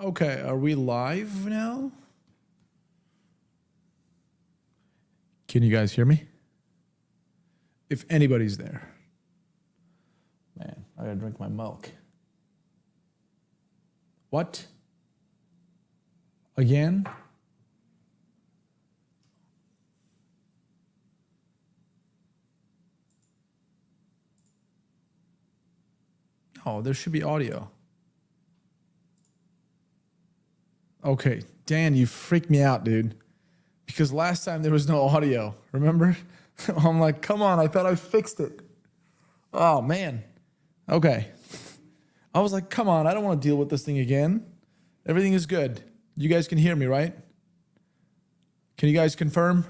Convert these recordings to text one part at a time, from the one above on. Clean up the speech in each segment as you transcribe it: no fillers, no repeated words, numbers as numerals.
Okay, are we live now? Can you guys hear me? If anybody's there. Man, I gotta drink my milk. What? Again? Oh, there should be audio. Okay, Dan, you freaked me out, dude. Because last time there was no audio, remember? I'm like, come on, I thought I fixed it. Oh, man. Okay. I was like, come on, I don't want to deal with this thing again. Everything is good. You guys can hear me, right? Can you guys confirm?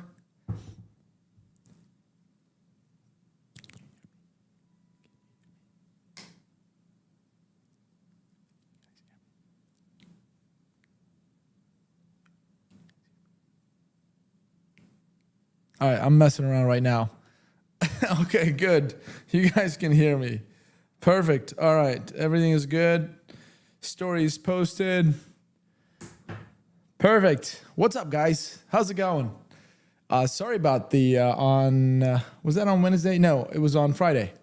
All right, I'm messing around right now. Okay, good. You guys can hear me. Perfect. All right, everything is good. Story is posted. Perfect. What's up, guys? How's it going? Sorry about the was that on Wednesday? No, it was on Friday.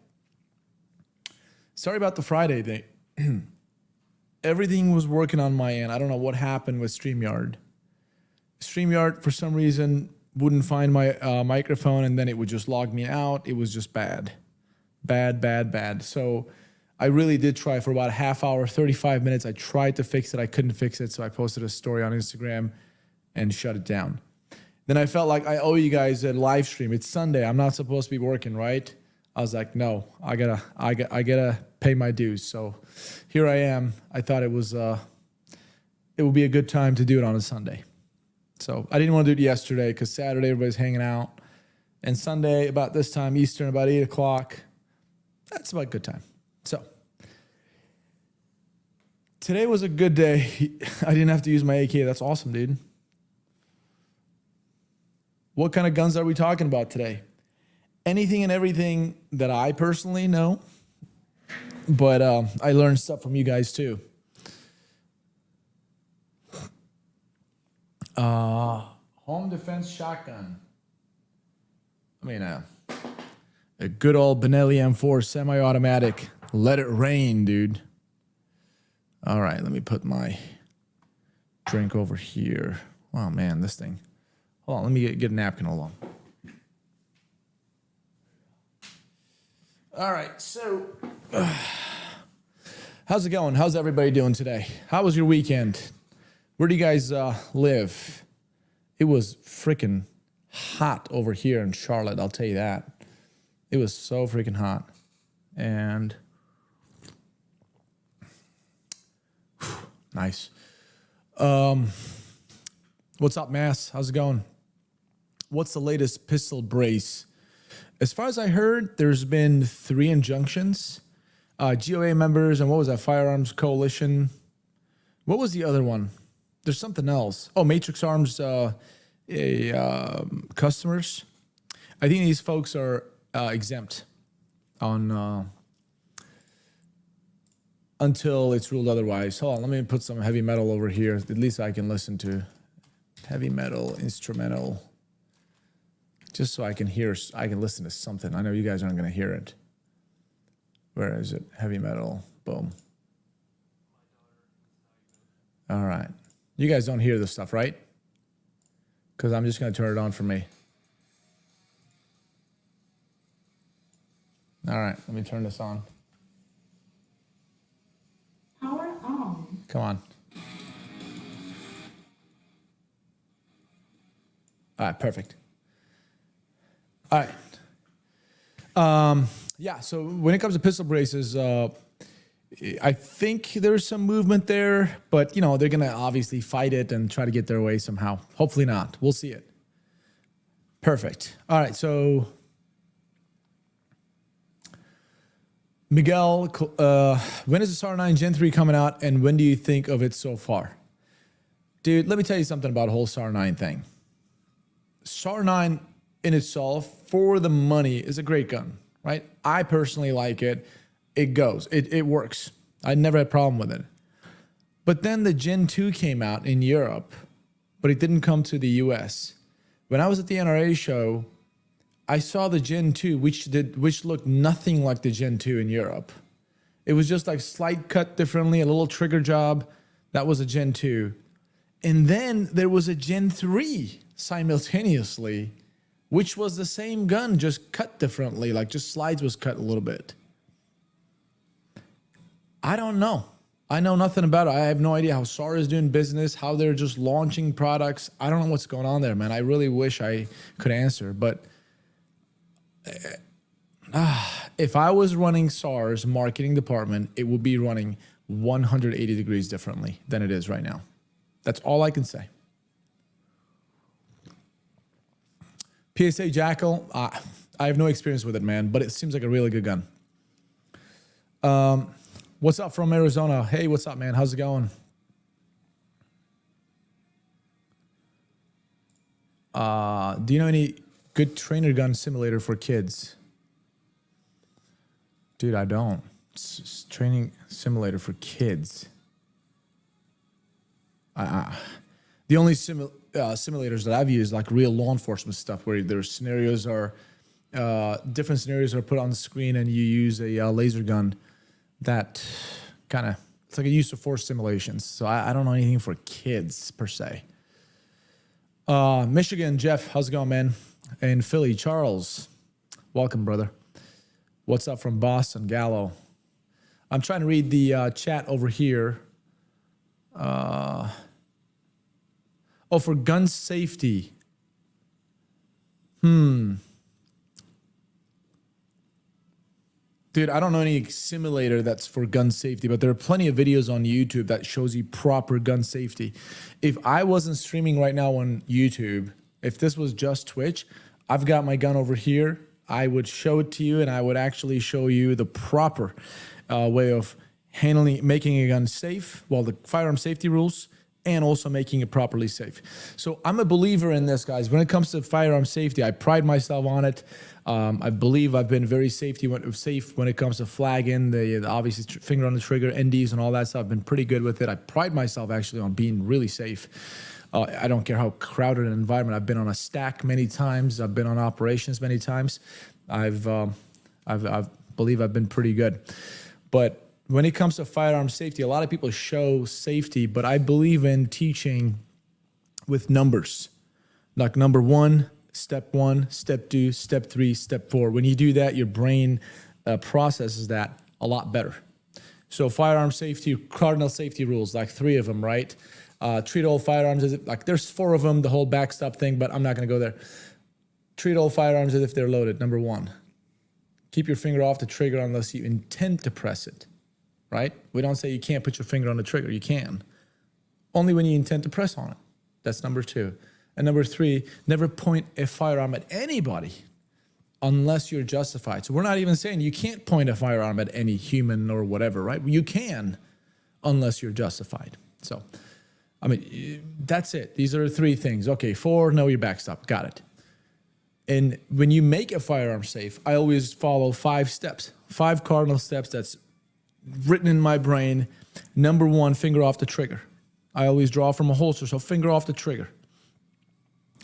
Sorry about the Friday thing. Everything was working on my end. I don't know what happened with StreamYard. StreamYard, for some reason, wouldn't find my microphone, and then it would just log me out. It was just bad. Bad. So I really did try for about a half hour, 35 minutes. I tried to fix it. I couldn't fix it, so I posted a story on Instagram and shut it down. Then I felt like I owe you guys a live stream. It's Sunday. I'm not supposed to be working, right? I was like, no, I gotta pay my dues. So here I am. I thought it would be a good time to do it on a Sunday. So I didn't want to do it yesterday because Saturday everybody's hanging out. And Sunday, about this time, Eastern, about 8 o'clock, that's about a good time. So today was a good day. I didn't have to use my AK. That's awesome, dude. What kind of guns are we talking about today? Anything and everything that I personally know. But I learned stuff from you guys too. Home defense shotgun. I mean, a good old Benelli M4 semi-automatic. Let it rain, dude. All right, let me put my drink over here. Oh, man, this thing. Hold on, let me get a napkin. Hold on. All right, so how's it going? How's everybody doing today? How was your weekend? Where do you guys live? It was freaking hot over here in Charlotte, I'll tell you that. It was so freaking hot. And nice. What's up, Mass? How's it going? What's the latest pistol brace? As far as I heard, there's been 3 injunctions. GOA members, and what was that? Firearms Coalition. What was the other one? There's something else. Oh, Matrix Arms customers. I think these folks are exempt on until it's ruled otherwise. Hold on, let me put some heavy metal over here. At least I can listen to heavy metal, instrumental, just so I can listen to something. I know you guys aren't going to hear it. Where is it? Heavy metal. Boom. All right. You guys don't hear this stuff, right? Because I'm just going to turn it on for me. All right, let me turn this on. Power on. Come on. All right, perfect. All right. Yeah, so when it comes to pistol braces, I think there's some movement there, but, you know, they're going to obviously fight it and try to get their way somehow. Hopefully not. We'll see it. Perfect. All right, so Miguel, when is the SAR 9 Gen 3 coming out, and when do you think of it so far? Dude, let me tell you something about the whole SAR 9 thing. SAR 9 in itself, for the money, is a great gun, right? I personally like it. It goes. It works. I never had a problem with it. But then the Gen 2 came out in Europe, but it didn't come to the US. When I was at the NRA show, I saw the Gen 2, which looked nothing like the Gen 2 in Europe. It was just like slight cut differently, a little trigger job. That was a Gen 2. And then there was a Gen 3 simultaneously, which was the same gun, just cut differently, like just slides was cut a little bit. I don't know. I know nothing about it. I have no idea how SAR is doing business, how they're just launching products. I don't know what's going on there, man. I really wish I could answer. But if I was running SAR's marketing department, it would be running 180 degrees differently than it is right now. That's all I can say. PSA Jackal, I have no experience with it, man, but it seems like a really good gun. What's up from Arizona? Hey, what's up, man? How's it going? Do you know any good trainer gun simulator for kids? Dude, I don't. Training simulator for kids. The only simulators that I've used, like real law enforcement stuff, where there's scenarios are different scenarios are put on the screen, and you use a laser gun. That kind of, it's like a use of force simulations. So I don't know anything for kids per se. Michigan, Jeff, how's it going, man? And Philly, Charles, welcome, brother. What's up from Boston, Gallo? I'm trying to read the chat over here. Oh, for gun safety. Dude, I don't know any simulator that's for gun safety, but there are plenty of videos on YouTube that shows you proper gun safety. If I wasn't streaming right now on YouTube, if this was just Twitch, I've got my gun over here. I would show it to you, and I would actually show you the proper way of making a gun safe, well, the firearm safety rules, and also making it properly safe. So I'm a believer in this, guys. When it comes to firearm safety, I pride myself on it. I believe I've been very safe when it comes to flagging, the obviously finger on the trigger, NDs and all that stuff. I've been pretty good with it. I pride myself actually on being really safe. I don't care how crowded an environment. I've been on a stack many times. I've been on operations many times. I believe I've been pretty good. But when it comes to firearm safety, a lot of people show safety, but I believe in teaching with numbers. Like number 1, step 1, step 2, step 3, step 4. When you do that, your brain processes that a lot better. So firearm safety, cardinal safety rules, like 3 of them, right? Treat all firearms as if, like there's 4 of them, the whole backstop thing, but I'm not going to go there. Treat all firearms as if they're loaded. Number 1, keep your finger off the trigger unless you intend to press it, right? We don't say you can't put your finger on the trigger. You can. Only when you intend to press on it. That's number 2. And number 3, never point a firearm at anybody unless you're justified. So we're not even saying you can't point a firearm at any human or whatever, right? You can unless you're justified. So, I mean, that's it. These are the 3 things. Okay, 4, know your backstop. Got it. And when you make a firearm safe, I always follow 5 steps, 5 cardinal steps that's written in my brain. Number 1, finger off the trigger. I always draw from a holster, so finger off the trigger.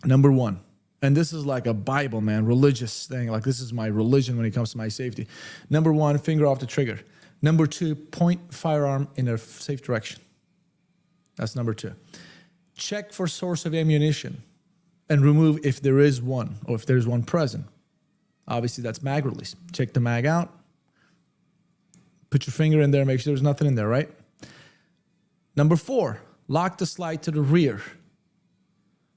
Number 1. And this is like a Bible, man, religious thing. Like this is my religion when it comes to my safety. Number 1, finger off the trigger. Number 2, point firearm in a safe direction. That's number 2. Check for source of ammunition and remove if there is one or if there's one present. Obviously, that's mag release. Check the mag out. Put your finger in there, make sure there's nothing in there, right? Number 4, lock the slide to the rear.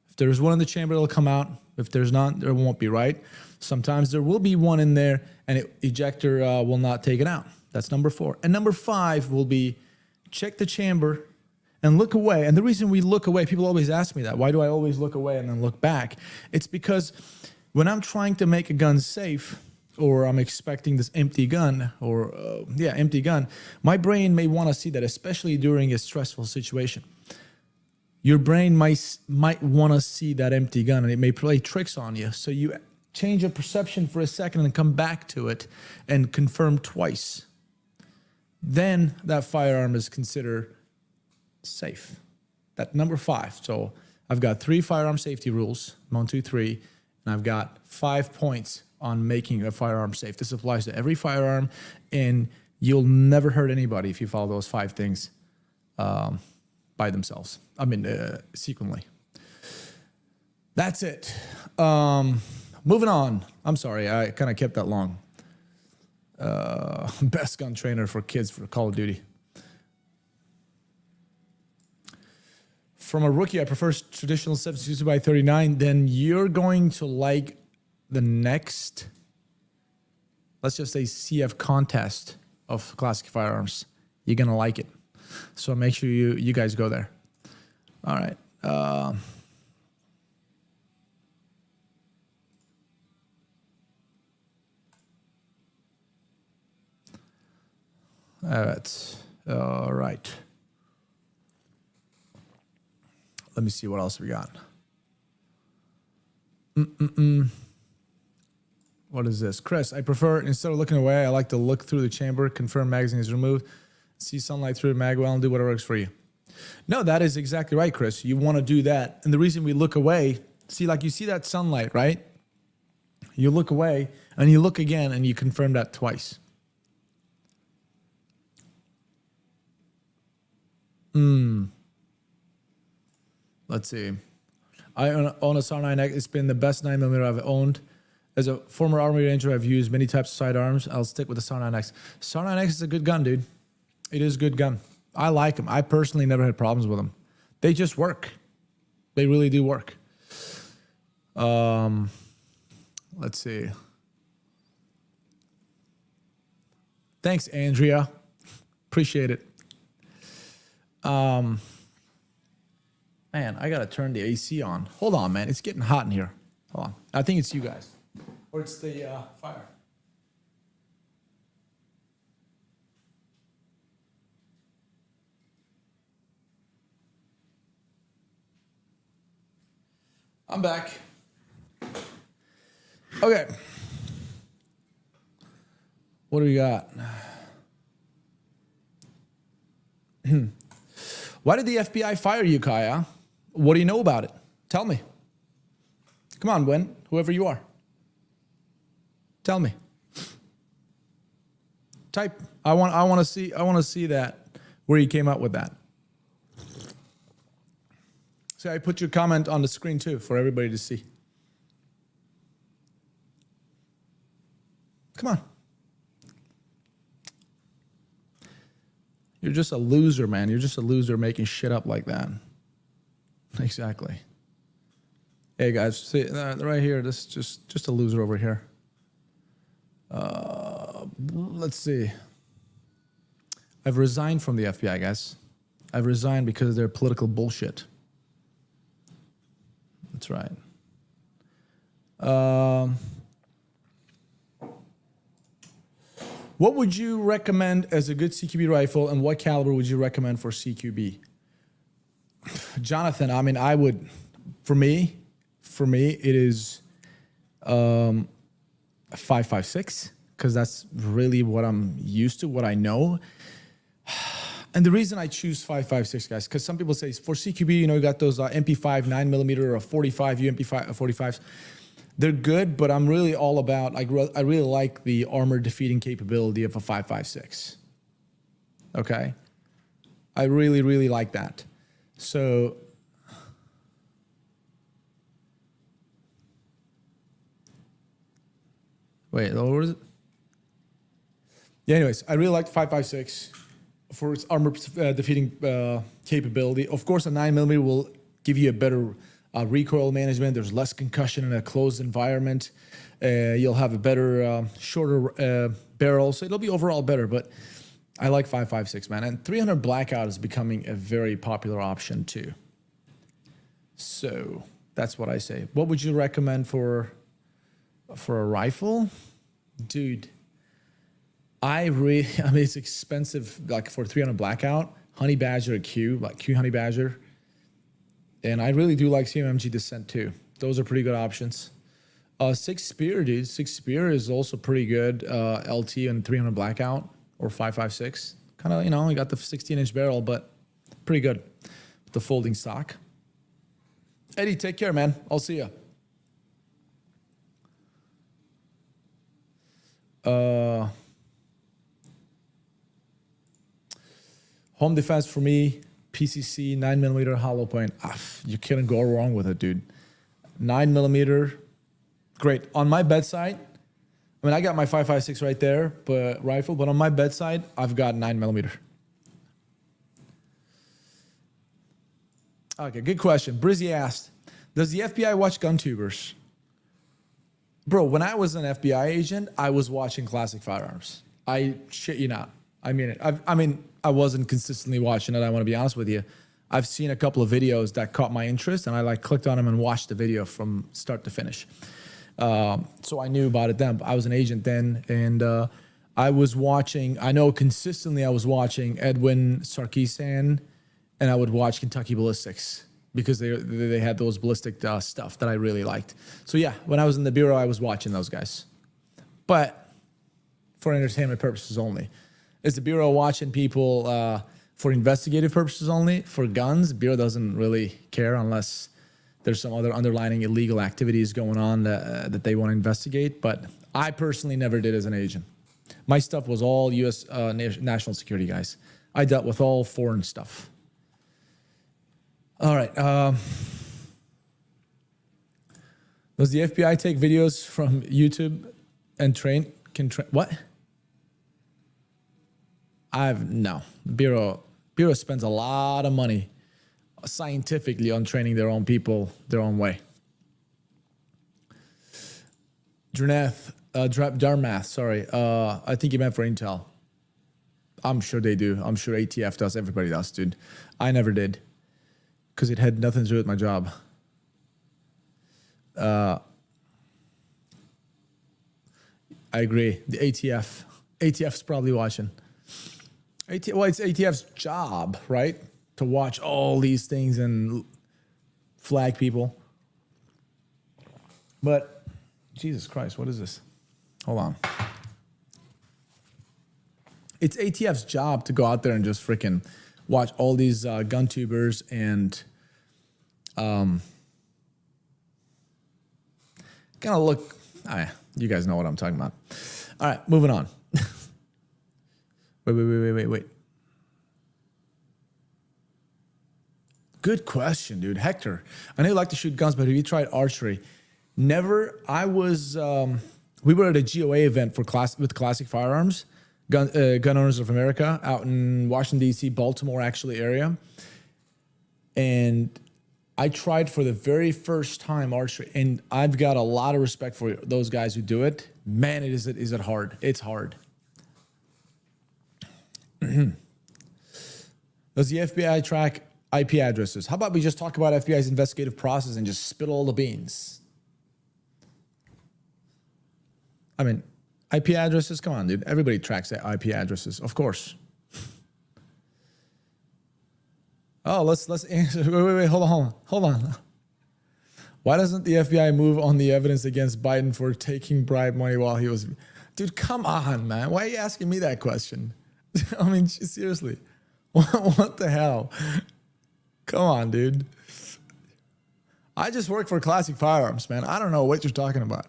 If there's one in the chamber, it'll come out. If there's not, there won't be, right? Sometimes there will be one in there and ejector will not take it out. That's number 4. And number 5 will be check the chamber and look away. And the reason we look away, people always ask me that. Why do I always look away and then look back? It's because when I'm trying to make a gun safe, or I'm expecting this empty gun, empty gun, my brain may want to see that, especially during a stressful situation. Your brain might want to see that empty gun, and it may play tricks on you. So you change your perception for a second and come back to it and confirm twice. Then that firearm is considered safe. That number 5. So I've got 3 firearm safety rules, 1, 2, 3, and I've got 5 points on making a firearm safe. This applies to every firearm, and you'll never hurt anybody if you follow those 5 things by themselves. Sequentially. That's it. Moving on. I'm sorry, I kind of kept that long. Best gun trainer for kids for Call of Duty. From a rookie, I prefer traditional 7.62x39. Then you're going to like the next, let's just say CF contest of classic firearms. You're going to like it. So make sure you guys go there. All right. All right. Let me see what else we got. What is this? Chris, I prefer, instead of looking away, I like to look through the chamber, confirm magazine is removed, see sunlight through the mag well, and do whatever works for you. No, that is exactly right, Chris. You want to do that. And the reason we look away, see, like you see that sunlight, right? You look away, and you look again, and you confirm that twice. Let's see. I own a SAR 9X. It's been the best 9mm I've owned. As a former Army Ranger, I've used many types of sidearms. I'll stick with the SAR 9X. SAR 9X is a good gun, dude. It is a good gun. I like them. I personally never had problems with them. They just work. They really do work. Let's see. Thanks, Andrea. Appreciate it. Man, I gotta turn the AC on. Hold on, man. It's getting hot in here. Hold on. I think it's you guys. Or it's the fire. I'm back. Okay. What do we got? Why did the FBI fire you, Kaya? What do you know about it? Tell me. Come on, Gwen, whoever you are. Tell me. Type. I want to see that, where you came up with that. So I put your comment on the screen too for everybody to see. Come on. You're just a loser, man. You're just a loser making shit up like that. Exactly. Hey guys, see right here. This is just a loser over here. Let's see. I've resigned from the FBI, guys. I've resigned because of their political bullshit. That's right. What would you recommend as a good CQB rifle, and what caliber would you recommend for CQB? Jonathan, I mean, I would, for me, it is a 5.56, because that's really what I'm used to, what I know. And the reason I choose 5.56, guys, because some people say for CQB, you got those MP5 9mm or a 45 UMP5 45s. They're good, but I'm really all about, I really like the armor defeating capability of a 5.56. Okay? I really, really like that. So, wait, what is it? Yeah, anyways, I really like 5.56 for its armor defeating capability. Of course, a 9mm will give you a better recoil management. There's less concussion in a closed environment. You'll have a better, shorter barrel, so it'll be overall better. But I like 5.56, man. And 300 Blackout is becoming a very popular option too. So that's what I say. What would you recommend for a rifle? Dude, I mean, it's expensive, like for 300 Blackout, Honey Badger Q, like Q Honey Badger. And I really do like CMMG Descent too. Those are pretty good options. Six Spear, dude. Six Spear is also pretty good. LT and 300 Blackout or 5.56. Kind of, you got the 16-inch barrel, but pretty good. the folding stock. Eddie, take care, man. I'll see you. Home defense for me, PCC, 9mm hollow point. You couldn't go wrong with it, dude. 9mm, great. On my bedside, I mean, I got my 5.56 right there, but rifle. But on my bedside, I've got 9mm. Okay, good question. Brizzy asked, does the FBI watch gun tubers? Bro, when I was an FBI agent, I was watching classic firearms. I shit you not. I mean it. I wasn't consistently watching it. I want to be honest with you. I've seen a couple of videos that caught my interest, and I clicked on them and watched the video from start to finish. So I knew about it then. I was an agent then, and I was watching. I know consistently I was watching Edwin Sarkisian, and I would watch Kentucky Ballistics because they had those ballistic stuff that I really liked. So yeah, when I was in the bureau, I was watching those guys, but for entertainment purposes only. Is the bureau watching people for investigative purposes only? For guns, bureau doesn't really care unless there's some other underlying illegal activities going on that they want to investigate. But I personally never did as an agent. My stuff was all U.S. National security guys. I dealt with all foreign stuff. All right. Does the FBI take videos from YouTube and train? What? No. Bureau spends a lot of money scientifically on training their own people their own way. Darmath, sorry. I think you meant for Intel. I'm sure they do. I'm sure ATF does. Everybody does, dude. I never did because it had nothing to do with my job. I agree. The ATF's probably watching. It's ATF's job, right? To watch all these things and flag people. But, Jesus Christ, what is this? Hold on. It's ATF's job to go out there and just freaking watch all these gun tubers and kind of look. You guys know what I'm talking about. All right, moving on. Wait. Good question, dude. Hector, I know you like to shoot guns, but have you tried archery? Never. I was. We were at a GOA event with Classic Firearms, Gun Owners of America, out in Washington D.C., Baltimore actually area, and I tried for the very first time archery, and I've got a lot of respect for those guys who do it. Man, is it hard? It's hard. Does the FBI track IP addresses? How about we just talk about FBI's investigative process and just spill all the beans? I mean, IP addresses, come on, dude. Everybody tracks their IP addresses, of course. Oh, let's answer. Wait, hold on. Why doesn't the FBI move on the evidence against Biden for taking bribe money while he was... Dude, come on, man. Why are you asking me that question? I mean, seriously. What the hell? Come on, dude. I just work for Classic Firearms, man. I don't know what you're talking about.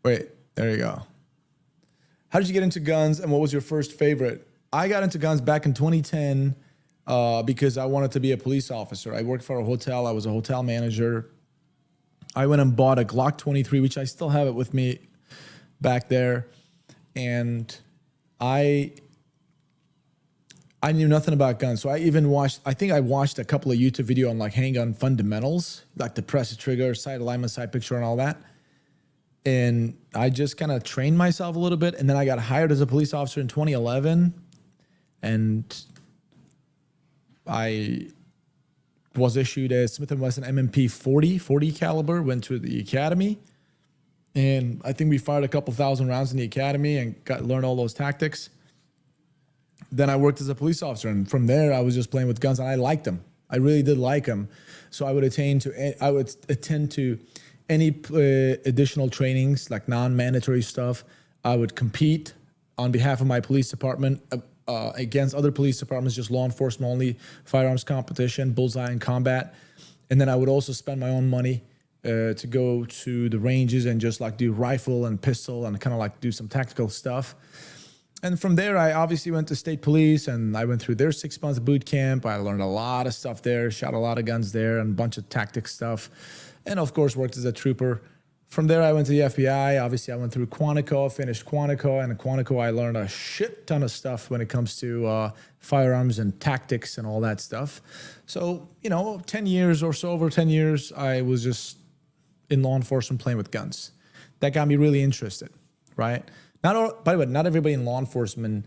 Wait, there you go. How did you get into guns and what was your first favorite? I got into guns back in 2010 because I wanted to be a police officer. I worked for a hotel. I was a hotel manager. I went and bought a Glock 23, which I still have it with me back there. And I knew nothing about guns. So I think I watched a couple of YouTube videos on like handgun fundamentals, like the press the trigger, sight alignment, sight picture, and all that. And I just kind of trained myself a little bit. And then I got hired as a police officer in 2011. And I was issued a Smith & Wesson M&P 40 caliber, went to the academy. And I think we fired a couple thousand rounds in the academy and learned all those tactics. Then I worked as a police officer. And from there, I was just playing with guns and I liked them. I really did like them. So I would attend to any additional trainings, like non-mandatory stuff. I would compete on behalf of my police department, against other police departments, just law enforcement only, firearms competition, bullseye and combat. And then I would also spend my own money to go to the ranges and just like do rifle and pistol and kind of like do some tactical stuff. And from there, I obviously went to state police and I went through their 6 months boot camp. I learned a lot of stuff there, shot a lot of guns there and a bunch of tactics stuff. And of course, worked as a trooper. From there, I went to the FBI. Obviously, I went through Quantico, finished Quantico. And in Quantico, I learned a shit ton of stuff when it comes to firearms and tactics and all that stuff. So, 10 years or so, over 10 years, I was just in law enforcement playing with guns. That got me really interested, right? By the way, not everybody in law enforcement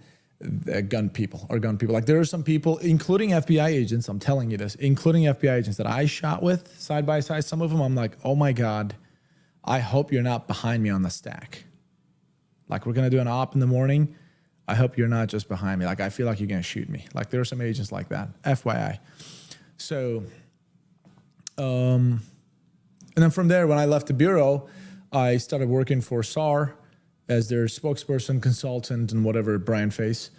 gun people. Like there are some people, including FBI agents, I'm telling you this, including FBI agents that I shot with side by side. Some of them, I'm like, oh my God, I hope you're not behind me on the stack. Like we're going to do an op in the morning. I hope you're not just behind me. Like I feel like you're going to shoot me. Like there are some agents like that, FYI. So, and then from there, when I left the bureau, I started working for SAR as their spokesperson, consultant, and whatever brand face.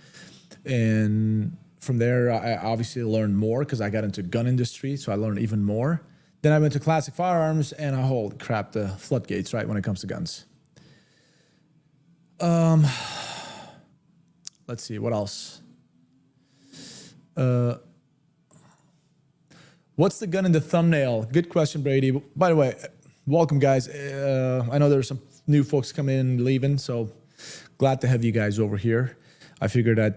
And from there, I obviously learned more because I got into gun industry, so I learned even more. Then I went to classic firearms, and holy crap, the floodgates, right, when it comes to guns. Let's see, what else? What's the gun in the thumbnail? Good question, Brady. By the way, welcome, guys. I know there's some new folks coming in and leaving, so glad to have you guys over here. I figured I'd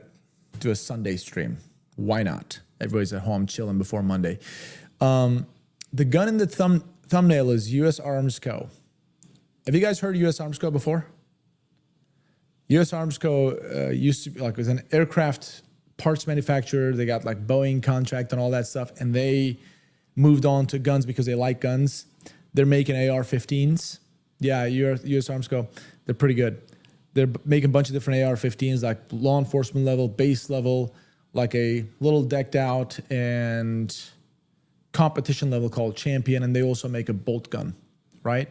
do a Sunday stream. Why not? Everybody's at home chilling before Monday. The gun in the thumbnail is U.S. Arms Co. Have you guys heard of U.S. Arms Co. before? U.S. Arms Co. Used to be like, it was an aircraft parts manufacturer. They got like Boeing contract and all that stuff, and they moved on to guns because they like guns. They're making AR-15s. Yeah, U.S. Arms Co. They're pretty good. They're making a bunch of different AR-15s, like law enforcement level, base level, like a little decked out, and competition level called Champion. And they also make a bolt gun, right?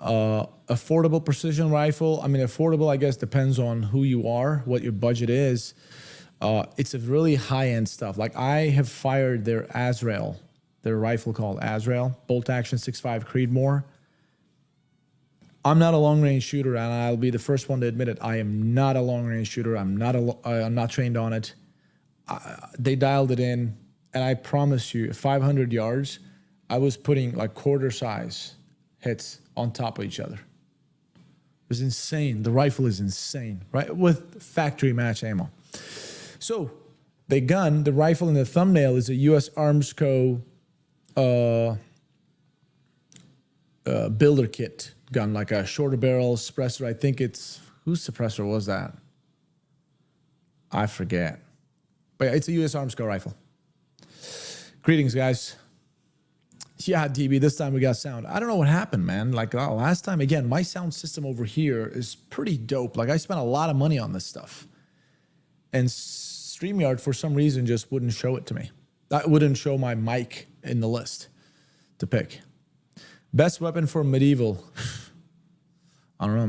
Affordable precision rifle. I mean, affordable, I guess, depends on who you are, what your budget is. It's a really high-end stuff. Like I have fired their Azrael, their rifle called Azrael, bolt action 6.5 Creedmoor. I'm not a long-range shooter, and I'll be the first one to admit it. I am not a long-range shooter. I'm not trained on it. They dialed it in, and I promise you, 500 yards, I was putting like quarter-size hits on top of each other. It was insane. The rifle is insane, right? With factory match ammo. So the gun, the rifle in the thumbnail, is a U.S. Arms Co. Builder kit gun, like a shorter barrel suppressor. I think it's, whose suppressor was that? I forget. But yeah, it's a U.S. Arms Co. rifle. Greetings, guys. Yeah, DB, this time we got sound. I don't know what happened, man. Like last time, again, my sound system over here is pretty dope. Like I spent a lot of money on this stuff. And StreamYard, for some reason, just wouldn't show it to me. That wouldn't show my mic in the list to pick. Best weapon for medieval. I don't know,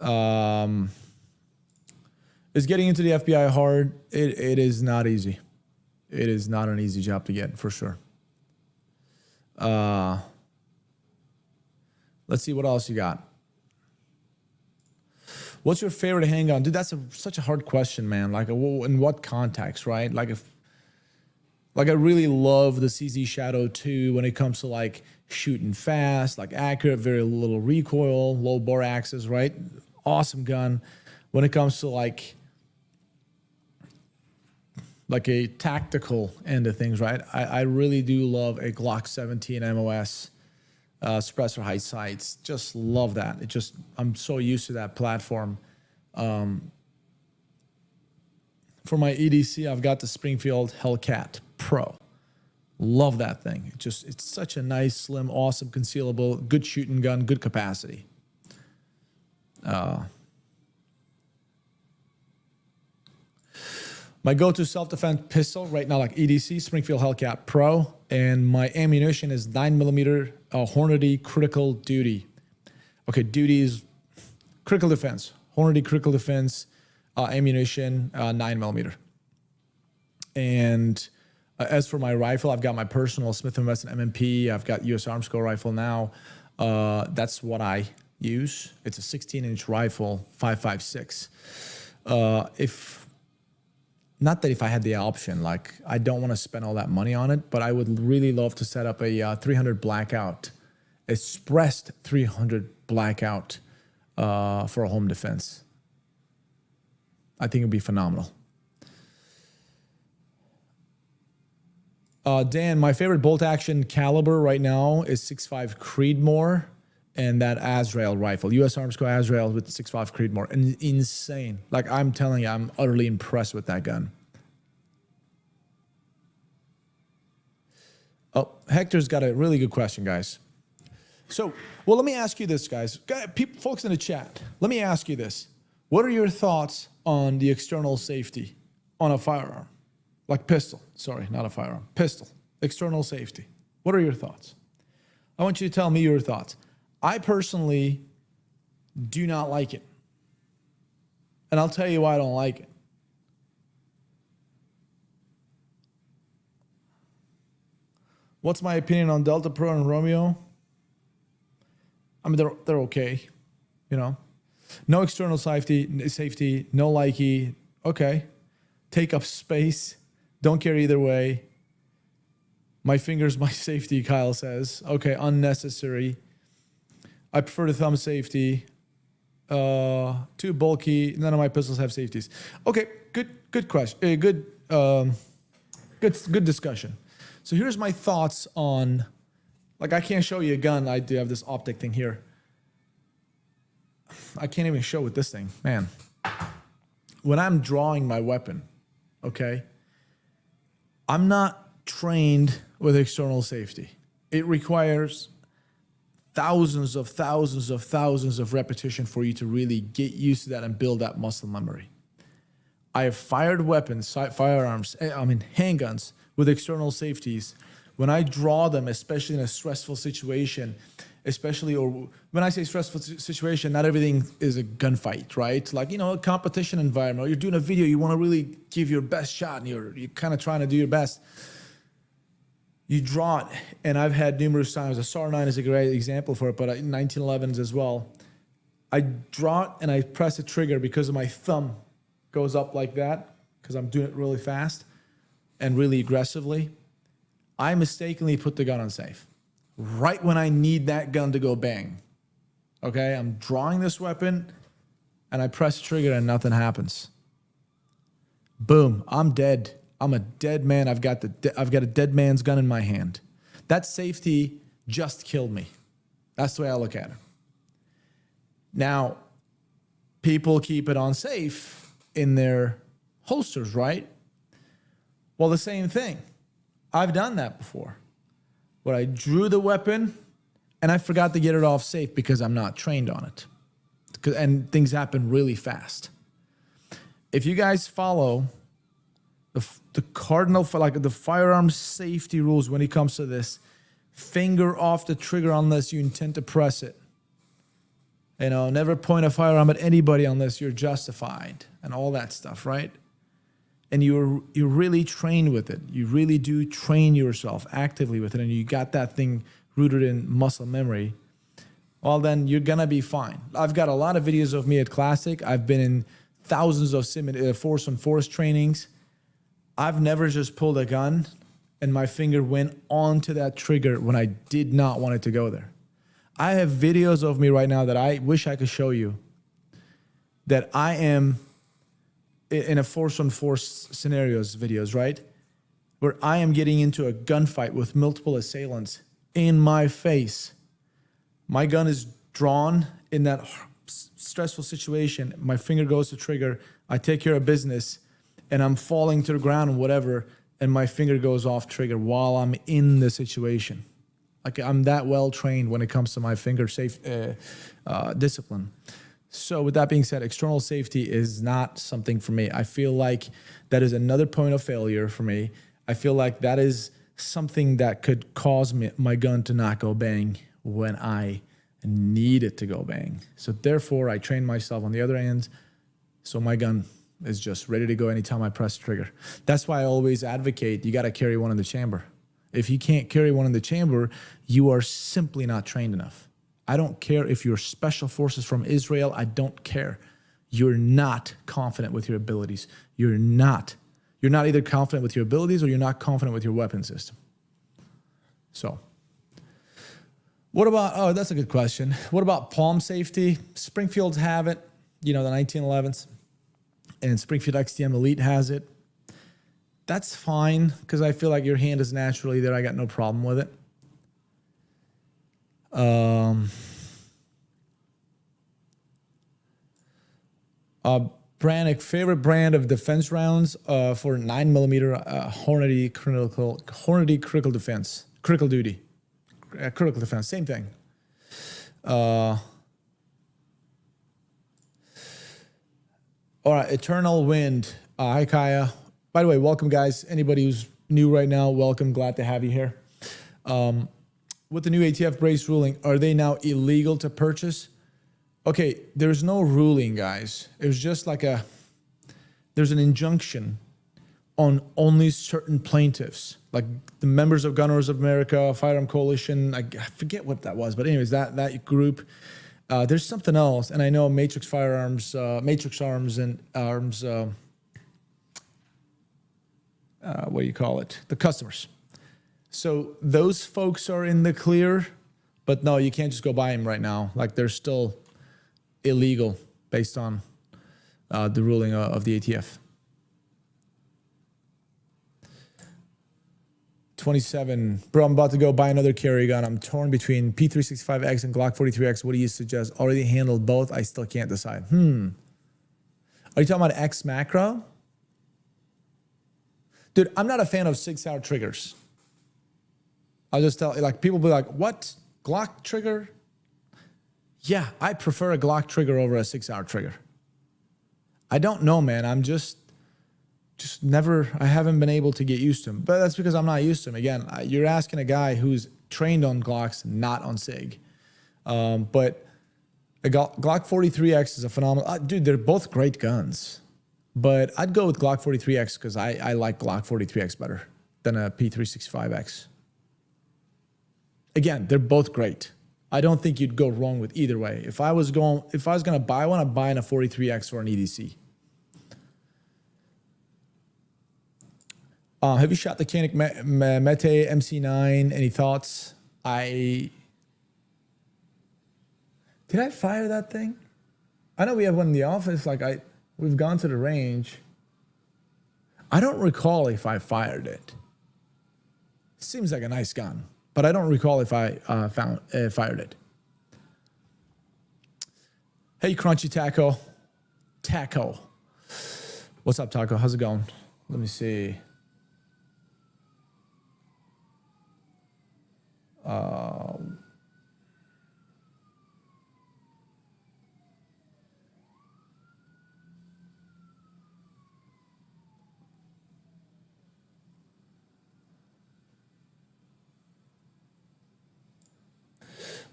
man. Is getting into the FBI hard? It is not easy. It is not an easy job to get, for sure. Let's see what else you got. What's your favorite handgun? Dude, that's such a hard question, man. Like, in what context, right? Like, I really love the CZ Shadow 2 when it comes to like shooting fast, like accurate, very little recoil, low bore axis, right? Awesome gun. When it comes to like a tactical end of things, right? I really do love a Glock 17 MOS suppressor height sights. Just love that. I'm so used to that platform. For my EDC, I've got the Springfield Hellcat Pro. Love that thing. It's such a nice, slim, awesome, concealable, good shooting gun, good capacity. My go-to self-defense pistol right now, like EDC, Springfield Hellcat Pro, and my ammunition is 9mm Hornady Critical Duty. Okay, duty is critical defense, Hornady critical defense ammunition, 9mm. And as for my rifle, I've got my personal Smith & Wesson MMP. I've got US Arms Corps rifle now. That's what I use. It's a 16-inch rifle, 5.56. Not that if I had the option, like I don't want to spend all that money on it, but I would really love to set up a 300 blackout, expressed 300 blackout for a home defense. I think it'd be phenomenal. Dan, my favorite bolt action caliber right now is 6.5 Creedmoor and that Azrael rifle, US Arms Corps Azrael with 6.5 Creedmoor. And insane. Like I'm telling you, I'm utterly impressed with that gun. Oh, Hector's got a really good question, guys. So, well, let me ask you this, guys. People, folks in the chat, let me ask you this. What are your thoughts on the external safety on a firearm? Like pistol, sorry, not a firearm. Pistol, external safety. What are your thoughts? I want you to tell me your thoughts. I personally do not like it. And I'll tell you why I don't like it. What's my opinion on Delta Pro and Romeo? I mean, they're okay, you know. No external safety, no likey. Okay. Take up space. Don't care either way. My finger's my safety, Kyle says. Okay, unnecessary. I prefer the thumb safety. Too bulky. None of my pistols have safeties. Okay, good question. Good discussion. So here's my thoughts on, like I can't show you a gun. I do have this optic thing here. I can't even show with this thing, man. When I'm drawing my weapon, okay, I'm not trained with external safety. It requires thousands of repetition for you to really get used to that and build that muscle memory. I have fired weapons, firearms, handguns with external safeties. When I draw them, especially in a stressful situation, or when I say stressful situation, not everything is a gunfight, right? Like, you know, a competition environment, or you're doing a video, you want to really give your best shot, and you're kind of trying to do your best. You draw it, and I've had numerous times. A SAR-9 is a great example for it, but 1911s as well. I draw it, and I press a trigger because my thumb goes up like that, because I'm doing it really fast and really aggressively. I mistakenly put the gun on safe. Right when I need that gun to go bang. Okay, I'm drawing this weapon and I press the trigger and nothing happens. Boom, I'm dead. I'm a dead man. I've got a dead man's gun in my hand. That safety just killed me. That's the way I look at it. Now, people keep it on safe in their holsters, right? Well, the same thing. I've done that before. Where I drew the weapon and I forgot to get it off safe because I'm not trained on it. And things happen really fast. If you guys follow the cardinal, like the firearm safety rules when it comes to this, finger off the trigger unless you intend to press it. You know, never point a firearm at anybody unless you're justified and all that stuff, right? And you're really trained with it. You really do train yourself actively with it, and you got that thing rooted in muscle memory. Well, then you're gonna be fine. I've got a lot of videos of me at Classic. I've been in thousands of force on force trainings. I've never just pulled a gun and my finger went onto that trigger when I did not want it to go there. I have videos of me right now that I wish I could show you, that I am in a force on force scenarios videos, right? Where I am getting into a gunfight with multiple assailants in my face. My gun is drawn in that stressful situation. My finger goes to trigger. I take care of business and I'm falling to the ground and whatever. And my finger goes off trigger while I'm in the situation. Like I'm that well trained when it comes to my finger safe discipline. So with that being said, external safety is not something for me. I feel like that is another point of failure for me. I feel like that is something that could cause my gun to not go bang when I and need it to go bang. So therefore, I train myself on the other end, so my gun is just ready to go anytime I press the trigger. That's why I always advocate you got to carry one in the chamber. If you can't carry one in the chamber, you are simply not trained enough. I don't care if you're special forces from Israel. I don't care. You're not confident with your abilities. You're not either confident with your abilities or you're not confident with your weapon system. So, what about, oh, that's a good question. What about palm safety? Springfields have it, the 1911s. And Springfield XTM Elite has it. That's fine because I feel like your hand is naturally there. I got no problem with it. Brannick, favorite brand of defense rounds for 9mm Hornady critical defense, critical duty, critical defense, same thing. All right, Eternal Wind. Hi, Kaya. By the way, welcome, guys. Anybody who's new right now, welcome. Glad to have you here. With the new ATF brace ruling, are they now illegal to purchase? Okay, there's no ruling, guys. It was just like there's an injunction on only certain plaintiffs, like the members of Gun Owners of America, Firearm Coalition. I forget what that was, but anyways, that group. There's something else, and I know Matrix Arms, and Arms. What do you call it? The customers. So those folks are in the clear, but no, you can't just go buy them right now. Like they're still illegal based on the ruling of the ATF. 27. Bro, I'm about to go buy another carry gun. I'm torn between P365X and Glock 43X. What do you suggest? Already handled both. I still can't decide. Are you talking about X macro? Dude, I'm not a fan of 6-hour triggers. I'll just tell you, like, people be like, what? Glock trigger? Yeah, I prefer a Glock trigger over a 6-hour trigger. I don't know, man. I'm just never, I haven't been able to get used to them. But that's because I'm not used to them. Again, you're asking a guy who's trained on Glocks, not on SIG. But a Glock 43X is a phenomenal, dude, they're both great guns. But I'd go with Glock 43X because I like Glock 43X better than a P365X. Again, they're both great. I don't think you'd go wrong with either way. If I was going to buy one, I'd buy in a 43X or an EDC. Have you shot the Koenig Mete MC9? Any thoughts? Did I fire that thing? I know we have one in the office. We've gone to the range. I don't recall if I fired it. Seems like a nice gun, but I don't recall if I fired it. Hey, Crunchy Taco. What's up, Taco? How's it going? Let me see.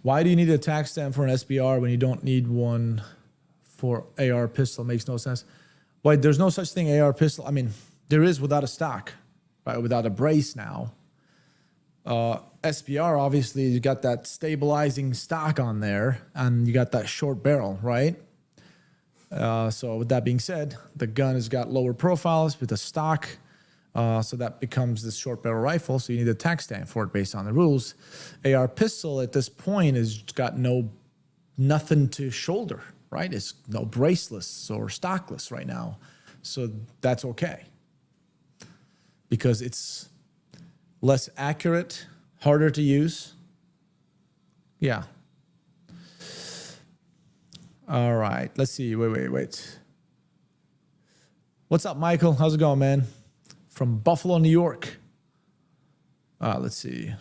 Why do you need a tax stamp for an SBR when you don't need one for AR pistol? Makes no sense. Why, there's no such thing AR pistol. I mean, there is without a stock, right? Without a brace now. SBR, obviously, you got that stabilizing stock on there, and you got that short barrel, right? So with that being said, the gun has got lower profiles with the stock, so that becomes this short barrel rifle, so you need a tax stamp for it based on the rules. AR pistol at this point has got nothing to shoulder, right? It's no braceless or stockless right now. So that's okay. Because it's less accurate, harder to use. Yeah. All right, let's see. Wait. What's up, Michael? How's it going, man? From Buffalo, New York. Let's see.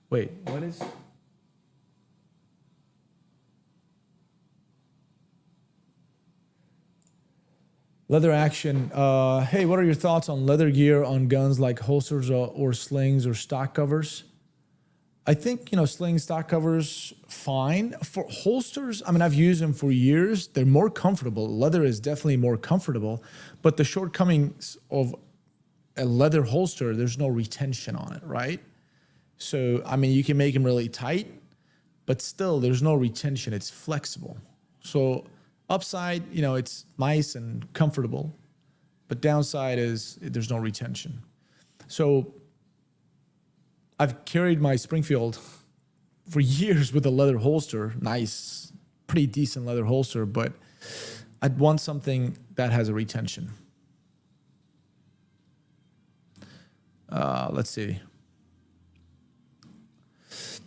Wait, what is? Leather action. Hey, what are your thoughts on leather gear on guns like holsters or slings or stock covers? I think, sling stock covers, fine. For holsters, I mean, I've used them for years. They're more comfortable. Leather is definitely more comfortable, but the shortcomings of a leather holster, there's no retention on it, right? So, I mean, you can make them really tight, but still there's no retention. It's flexible. So upside, it's nice and comfortable, but downside is there's no retention. So I've carried my Springfield for years with a leather holster, nice, pretty decent leather holster, but I'd want something that has a retention. Let's see.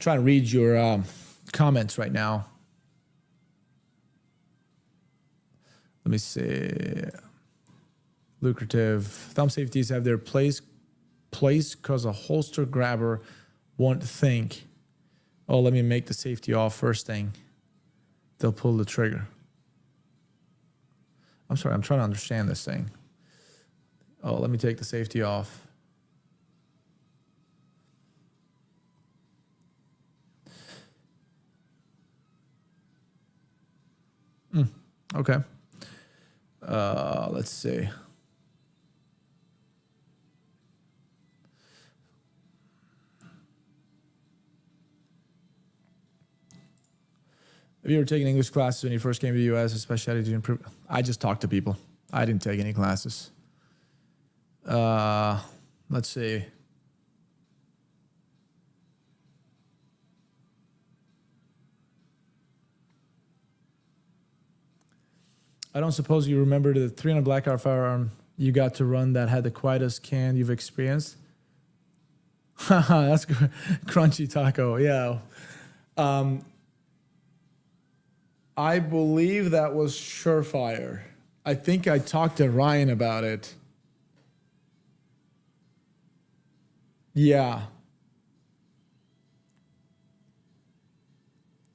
Trying to read your comments right now. Let me see. Lucrative. Thumb safeties have their place because a holster grabber won't think, oh, let me make the safety off first thing. They'll pull the trigger. I'm sorry, I'm trying to understand this thing. Oh, let me take the safety off. Okay. Let's see. Have you ever taken English classes when you first came to the U.S., especially how did you improve? I just talked to people. I didn't take any classes. Let's see. I don't suppose you remember the 300 Blackout firearm you got to run that had the quietest can you've experienced? Haha, that's good. Crunchy taco, yeah. I believe that was Surefire. I think I talked to Ryan about it. Yeah.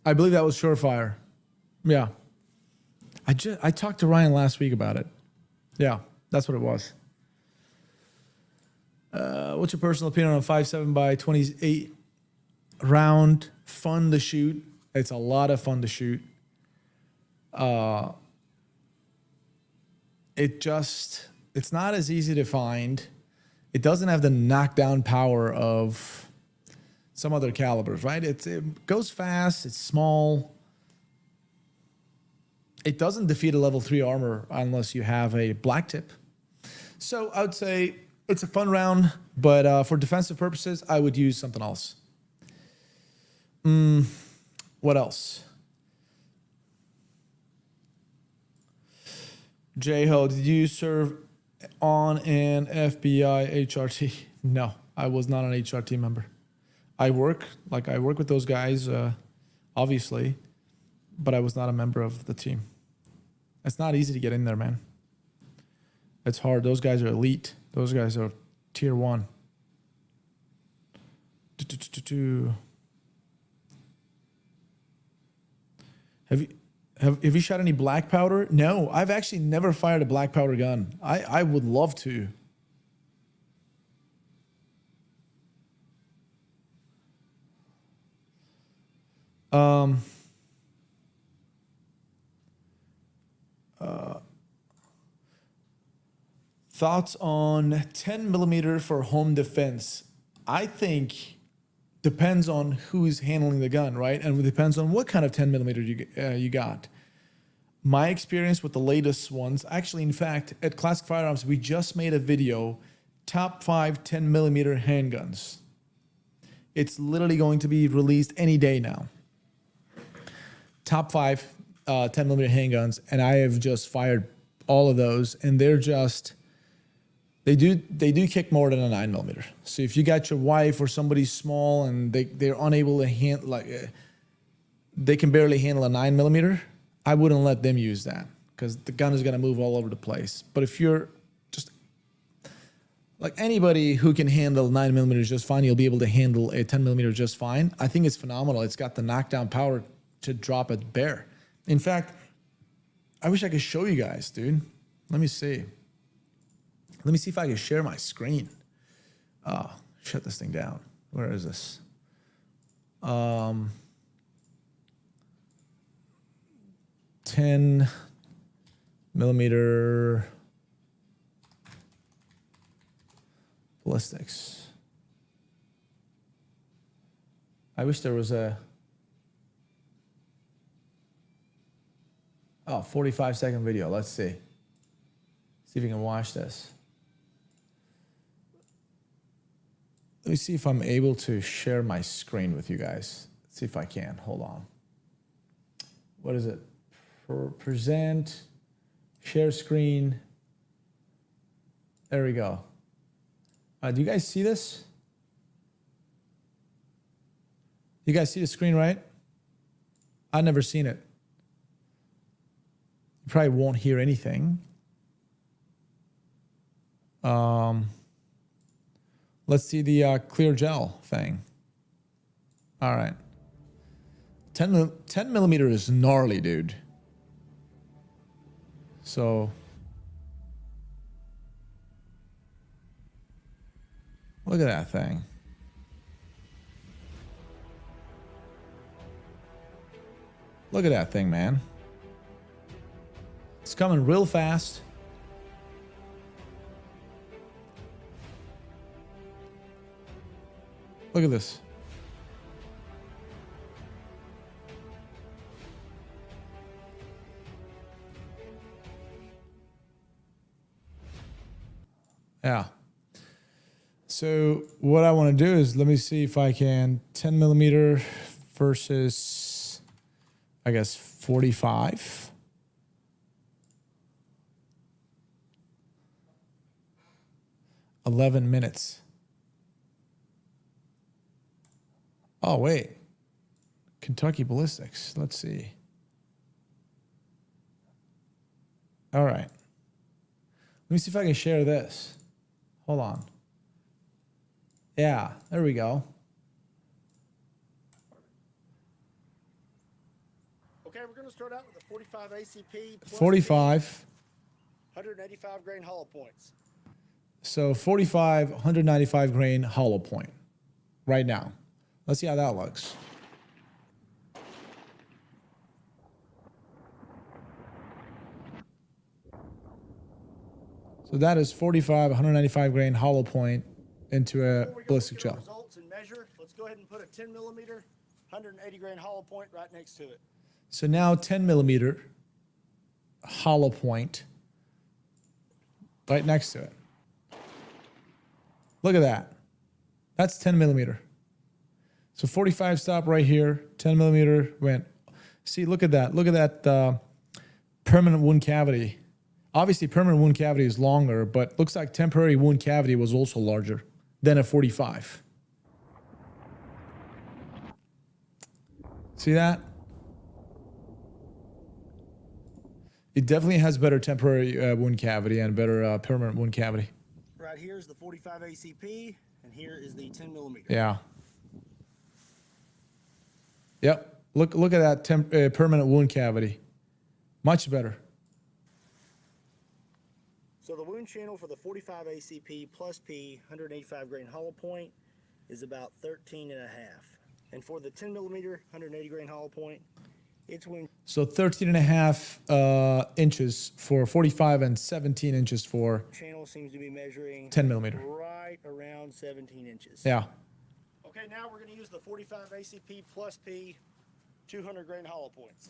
I believe that was Surefire. Yeah. I talked to Ryan last week about it. Yeah, that's what it was. What's your personal opinion on a 5.7 by 28 round? Fun to shoot. It's a lot of fun to shoot. It's not as easy to find. It doesn't have the knockdown power of some other calibers, right? It goes fast. It's small. It doesn't defeat a level 3 armor unless you have a black tip. So I would say it's a fun round, but for defensive purposes, I would use something else. What else? J-Ho, did you serve on an FBI HRT? No, I was not an HRT member. I work with those guys, obviously, but I was not a member of the team. It's not easy to get in there, man. It's hard. Those guys are elite. Those guys are tier 1. Have you shot any black powder? No, I've actually never fired a black powder gun. I would love to. Thoughts on 10 millimeter for home defense? I think depends on who's handling the gun, right? And it depends on what kind of 10 millimeter you got. My experience with the latest ones, actually, in fact, at Classic Firearms, we just made a video, top 5 10 millimeter handguns. It's literally going to be released any day now. Top 5 10 millimeter handguns, and I have just fired all of those, and they're just, they do kick more than a 9 millimeter. So if you got your wife or somebody small and they're unable to handle, they can barely handle a 9 millimeter, I wouldn't let them use that because the gun is going to move all over the place. But if you're just like anybody who can handle 9 millimeters just fine, you'll be able to handle a 10 millimeter just fine. I think it's phenomenal. It's got the knockdown power to drop it bare. In fact, I wish I could show you guys, dude. Let me see. Let me see if I can share my screen. Shut this thing down. Where is this? 10 millimeter ballistics. I wish there was a 45-second video. Let's see. See if you can watch this. Let me see if I'm able to share my screen with you guys. Let's see if I can. Hold on. What is it? Present, share screen. There we go. Do you guys see this? You guys see the screen, right? I've never seen it. You probably won't hear anything. Let's see the clear gel thing. All right. 10 millimeter is gnarly, dude. So look at that thing. Look at that thing, man. It's coming real fast. Look at this. Yeah. So what I want to do is, let me see if I can 10 millimeter versus, I guess, 45. $11 minutes. Oh, wait. Kentucky Ballistics. Let's see. All right. Let me see if I can share this. Hold on. Yeah, there we go. Okay, we're going to start out with a 45 ACP. Plus 45. 185 grain hollow points. So 45, 195 grain hollow point right now. Let's see how that looks. So that is 45, 195 grain hollow point into a ballistic gel. Results and measure. Let's go ahead and put a 10 millimeter, 180 grain hollow point right next to it. So now 10 millimeter hollow point right next to it. Look at that. That's 10 millimeter. So 45 stop right here, 10 millimeter went. See, look at that. Look at that permanent wound cavity. Obviously, permanent wound cavity is longer, but looks like temporary wound cavity was also larger than a 45. See that? It definitely has better temporary wound cavity and better permanent wound cavity. Right here is the 45 ACP, and here is the 10 millimeter. Yeah. Yep. Look at that permanent wound cavity. Much better. So the wound channel for the 45 ACP plus P 185 grain hollow point is about 13 and a half. And for the 10 millimeter 180 grain hollow point, its wound. So 13 and a half inches for 45 and 17 inches for Channel seems to be measuring 10 millimeter. right around 17 inches. Yeah. Okay, now we're going to use the 45 ACP plus P 200 grain hollow points.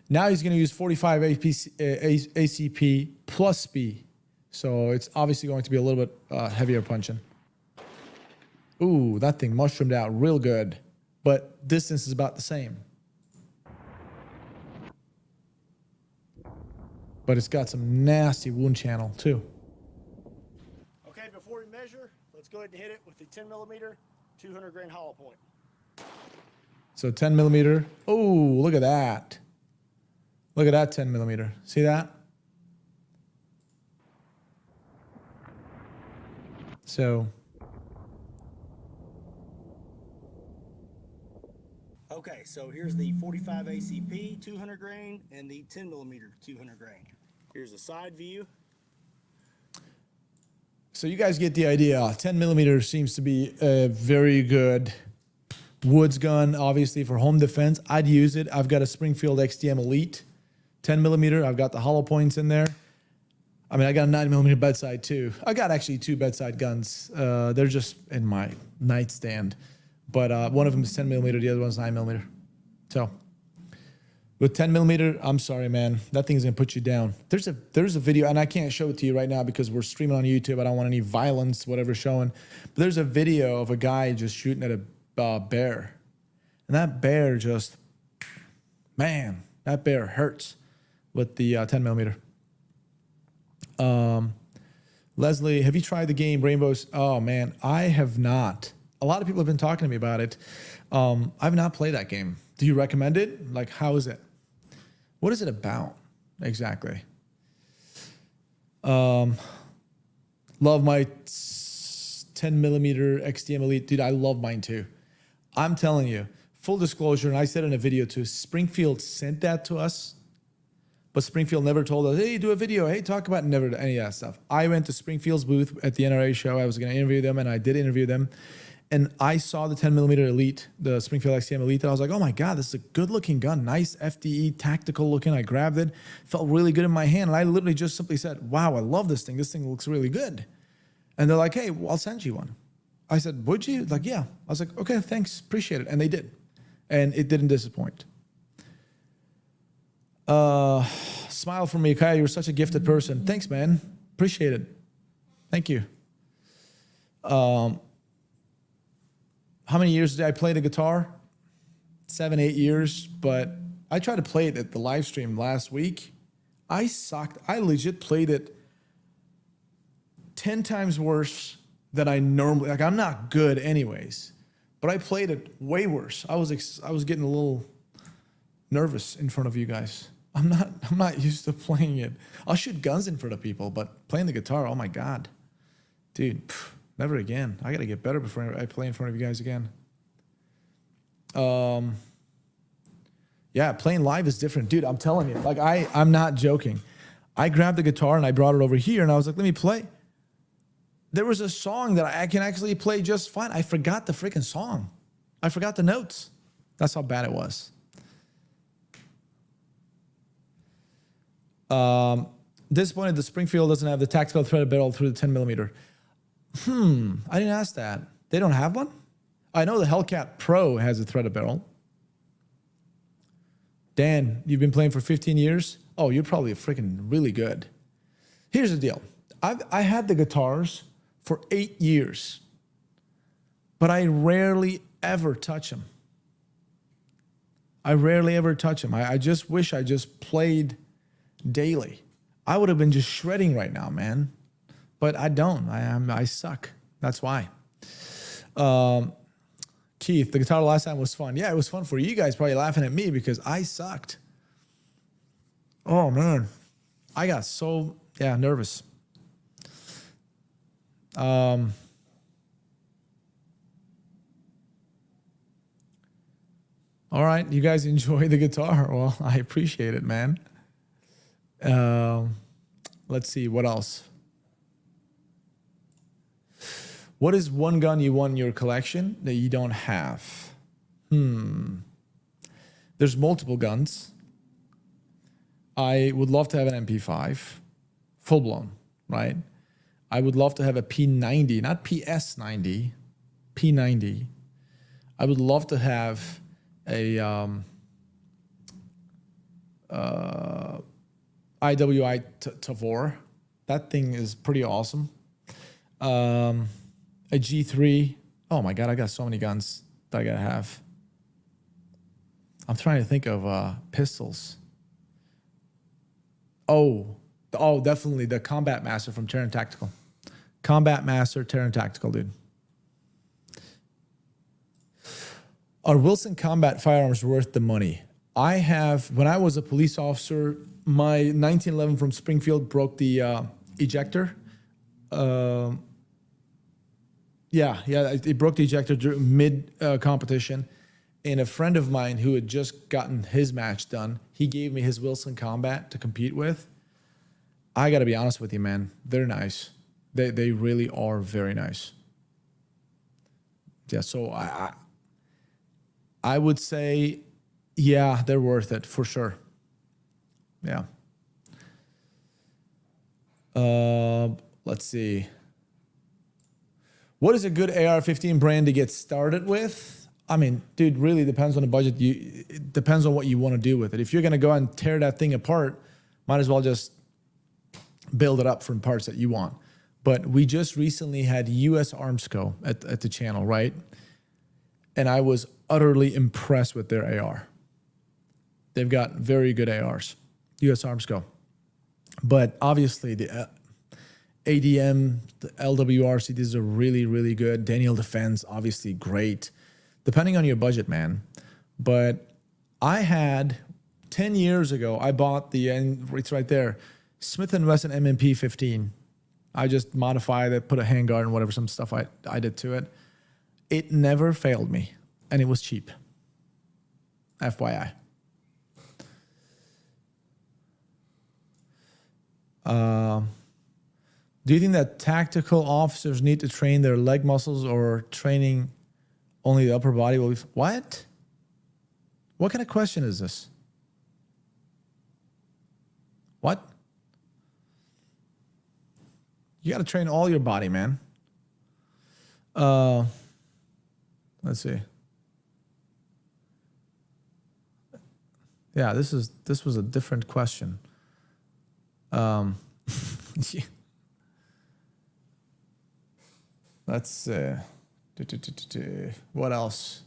Now he's going to use 45 ACP plus B. So it's obviously going to be a little bit heavier punching. Ooh, that thing mushroomed out real good. But distance is about the same. But it's got some nasty wound channel too. Okay, before we measure, let's go ahead and hit it with the 10 millimeter 200 grain hollow point. So 10 millimeter. Oh, look at that. Look at that 10 millimeter. See that? So. Okay, so here's the 45 ACP 200 grain and the 10 millimeter 200 grain. Here's a side view. So you guys get the idea. 10 millimeter seems to be a very good Woods gun, obviously for home defense. I'd use it. I've got a Springfield XTM Elite 10 millimeter. I've got the hollow points in there. I mean, I got a 9 millimeter bedside too. I got actually 2 bedside guns. They're just in my nightstand. But one of them is 10 millimeter, the other one's 9 millimeter. So with 10 millimeter, I'm sorry, man, that thing's gonna put you down. There's a video, and I can't show it to you right now because we're streaming on YouTube. I don't want any violence, whatever showing. But there's a video of a guy just shooting at a bear, and that bear just, man, that bear hurts with the 10 millimeter. Leslie, have you tried the game Rainbows? Oh man, I have not. A lot of people have been talking to me about it. I've not played that game. Do you recommend it? Like, how is it? What is it about exactly? Love my 10 millimeter XTM Elite. Dude, I love mine too. I'm telling you, full disclosure, and I said in a video too, Springfield sent that to us, but Springfield never told us, hey, do a video, hey, talk about it. Never any of that stuff. I went to Springfield's booth at the NRA show. I was going to interview them, and I did interview them. And I saw the 10 millimeter Elite, the Springfield XTM Elite, and I was like, oh my God, this is a good looking gun. Nice FDE, tactical looking. I grabbed it, felt really good in my hand. And I literally just simply said, wow, I love this thing. This thing looks really good. And they're like, hey, well, I'll send you one. I said, would you? Like, yeah. I was like, okay, thanks, appreciate it. And they did. And it didn't disappoint. Smile from me, Kaya, you're such a gifted person. Thanks, man. Appreciate it. Thank you. How many years did I play the guitar? 7, 8 years, but I tried to play it at the live stream last week. I sucked. I legit played it 10 times worse than I normally, like I'm not good anyways, but I played it way worse. I was getting a little nervous in front of you guys. I'm not used to playing it. I'll shoot guns in front of people, but playing the guitar, oh my God. Dude, never again. I got to get better before I play in front of you guys again. Yeah, playing live is different. Dude, I'm telling you, like I'm not joking. I grabbed the guitar and I brought it over here and I was like, let me play. There was a song that I can actually play just fine. I forgot the freaking song. I forgot the notes. That's how bad it was. Disappointed that Springfield doesn't have the tactical threaded barrel through the 10 millimeter. I didn't ask that. They don't have one? I know the Hellcat Pro has a threaded barrel. Dan, you've been playing for 15 years? Oh, you're probably freaking really good. Here's the deal. I had the guitars for 8 years, but I rarely ever touch them. I rarely ever touch them. I just wish I just played daily. I would have been just shredding right now, man. But I don't. I suck. That's why. Keith, the guitar last time was fun. Yeah, it was fun for you guys, probably laughing at me because I sucked. Oh, man. I got so, nervous. All right, you guys enjoy the guitar. Well, I appreciate it, man. Let's see, what else? What is one gun you want in your collection that you don't have? There's multiple guns. I would love to have an MP5, full blown, right? I would love to have a P90, not PS90, P90. I would love to have a IWI Tavor. That thing is pretty awesome. A G3. Oh my God, I got so many guns that I gotta have. I'm trying to think of pistols. Oh, definitely the Combat Master from Terran Tactical. Combat Master, Terran Tactical, dude. Are Wilson Combat firearms worth the money? I have, when I was a police officer, my 1911 from Springfield broke the ejector. It broke the ejector mid competition. And a friend of mine who had just gotten his match done, he gave me his Wilson Combat to compete with. I got to be honest with you, man. They're nice. They really are very nice. Yeah, so I would say, yeah, they're worth it for sure. Yeah. Let's see. What is a good AR-15 brand to get started with? I mean, dude, really depends on the budget. It depends on what you want to do with it. If you're going to go out and tear that thing apart, might as well just build it up from parts that you want. But we just recently had US Arms Co. at the channel, right? And I was utterly impressed with their AR. They've got very good ARs, US Arms Co. But obviously the ADM, the LWRC, these are really, really good. Daniel Defense, obviously great, depending on your budget, man. But I had, 10 years ago, I bought and it's right there, Smith & Wesson M&P 15. I just modified it, put a handguard and whatever, some stuff I did to it. It never failed me, and it was cheap. FYI. Do you think that tactical officers need to train their leg muscles, or training only the upper body will be? What? What kind of question is this? What? You got to train all your body, man. Let's see. Yeah, this was a different question. Let's what else?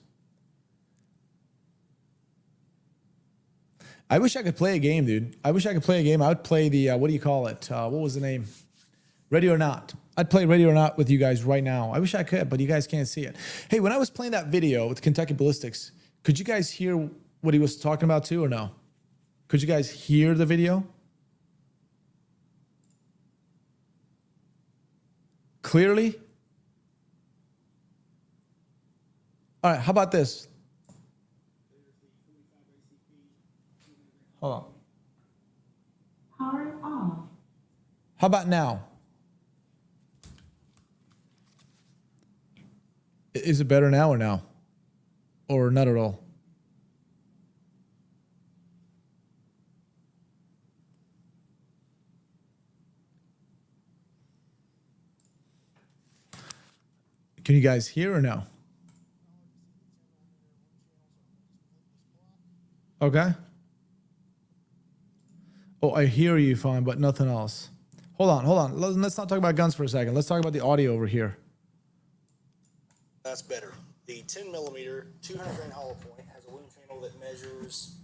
I wish I could play a game, dude. I wish I could play a game. I would play the what do you call it? What was the name? Ready or Not. I'd play Ready or Not with you guys right now. I wish I could, but you guys can't see it. Hey, when I was playing that video with Kentucky Ballistics, could you guys hear what he was talking about too, or no? Could you guys hear the video? Clearly? All right, how about this? Hold on. Power off. How about now? Is it better now or now? Or not at all? Can you guys hear or no? Okay. Oh, I hear you fine, but nothing else. Hold on. Let's not talk about guns for a second. Let's talk about the audio over here. That's better. The 10 millimeter, 200 grain hollow point has a wound channel that measures.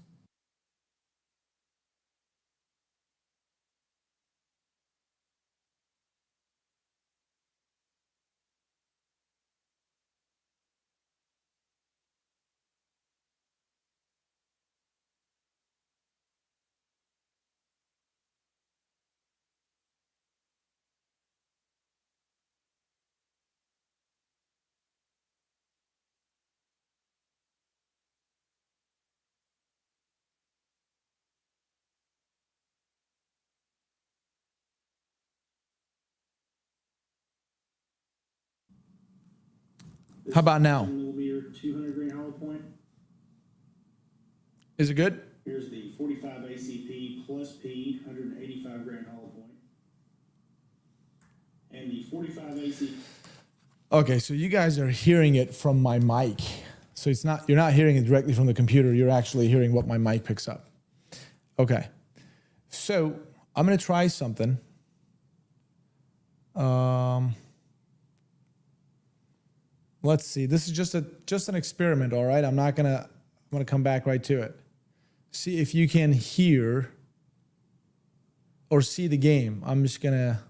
How about now? 10 millimeter, 200 grain hollow point. Is it good? Here's the 45 ACP plus P, 185 grain hollow point. And the 45 ACP. Okay, so you guys are hearing it from my mic. So you're not hearing it directly from the computer. You're actually hearing what my mic picks up. Okay. So I'm going to try something. Let's see. This is just an experiment, all right? I'm going to come back right to it. See if you can hear or see the game. I'm just going to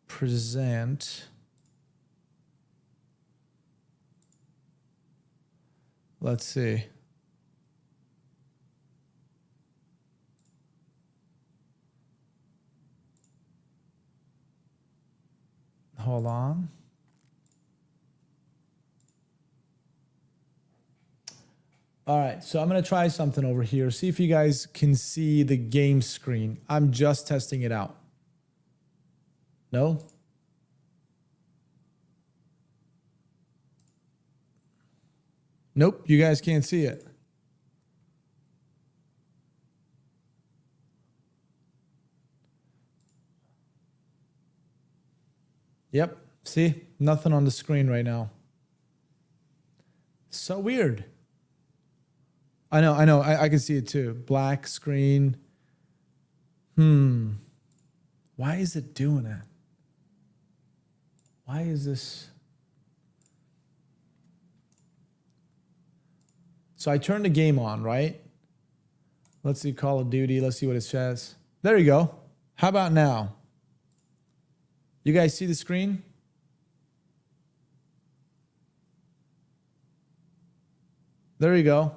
present. Let's see. Hold on. All right, so I'm going to try something over here. See if you guys can see the game screen. I'm just testing it out. No? Nope, you guys can't see it. Yep, see? Nothing on the screen right now. So weird. I know, I can see it too. Black screen. Why is it doing that? Why is this? So I turned the game on, right? Let's see Call of Duty. Let's see what it says. There you go. How about now? You guys see the screen? There you go.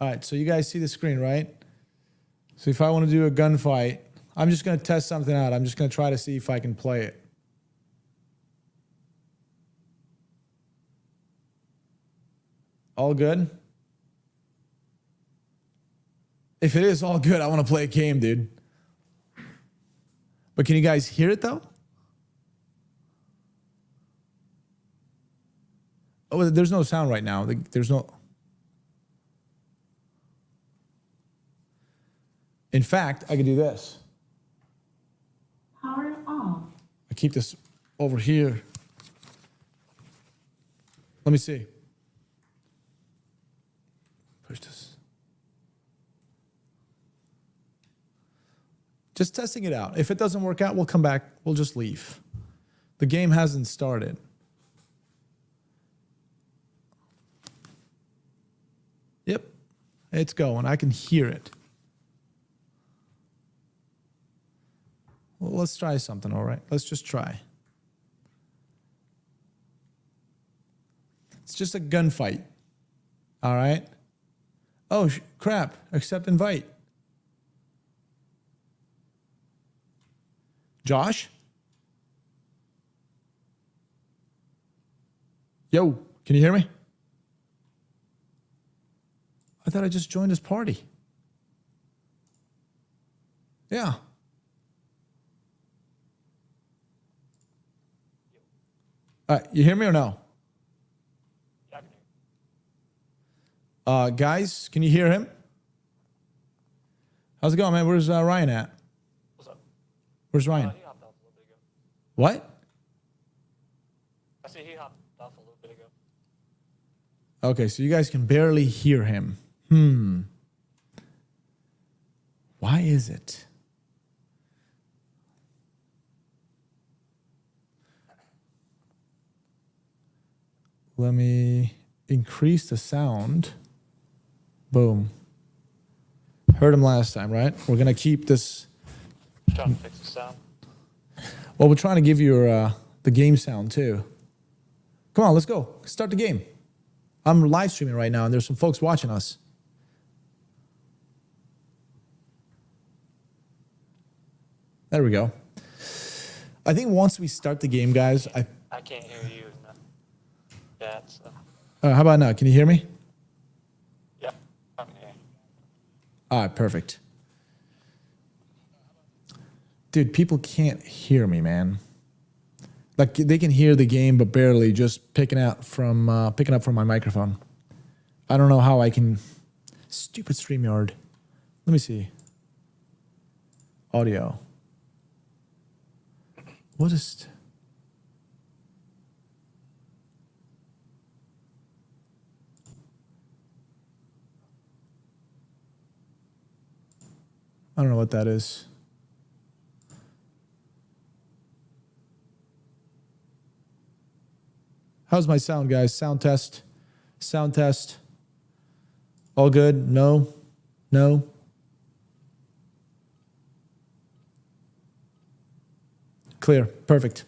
All right, so you guys see the screen, right? So if I want to do a gunfight, I'm just going to test something out. I'm just going to try to see if I can play it. All good? If it is all good, I want to play a game, dude. But can you guys hear it, though? Oh, there's no sound right now. There's no... In fact, I could do this. Power off. I keep this over here. Let me see. Push this. Just testing it out. If it doesn't work out, we'll come back. We'll just leave. The game hasn't started. Yep, it's going. I can hear it. Well, let's try something, all right? Let's just try. It's just a gunfight, all right? Oh, crap. Accept invite. Josh? Yo, can you hear me? I thought I just joined his party. Yeah. You hear me or no? Yeah, I can hear you. Guys, can you hear him? How's it going, man? Where's Ryan at? What's up? Where's Ryan? He hopped off a little bit ago. What? I see he hopped off a little bit ago. Okay, so you guys can barely hear him. Why is it? Let me increase the sound. Boom. Heard him last time, right? We're going to keep this. Trying to fix the sound. Well, we're trying to give you the game sound too. Come on, let's go. Start the game. I'm live streaming right now, and there's some folks watching us. There we go. I think once we start the game, guys, I can't hear you in the chat, so. how about now? Can you hear me? Yeah, I can hear you. All right, perfect. Dude, people can't hear me, man. Like they can hear the game, but barely. Just picking up from my microphone. I don't know how I can. Stupid StreamYard. Let me see. Audio. What is? I don't know what that is. How's my sound, guys? Sound test. Sound test. All good? No? No? Clear. Perfect.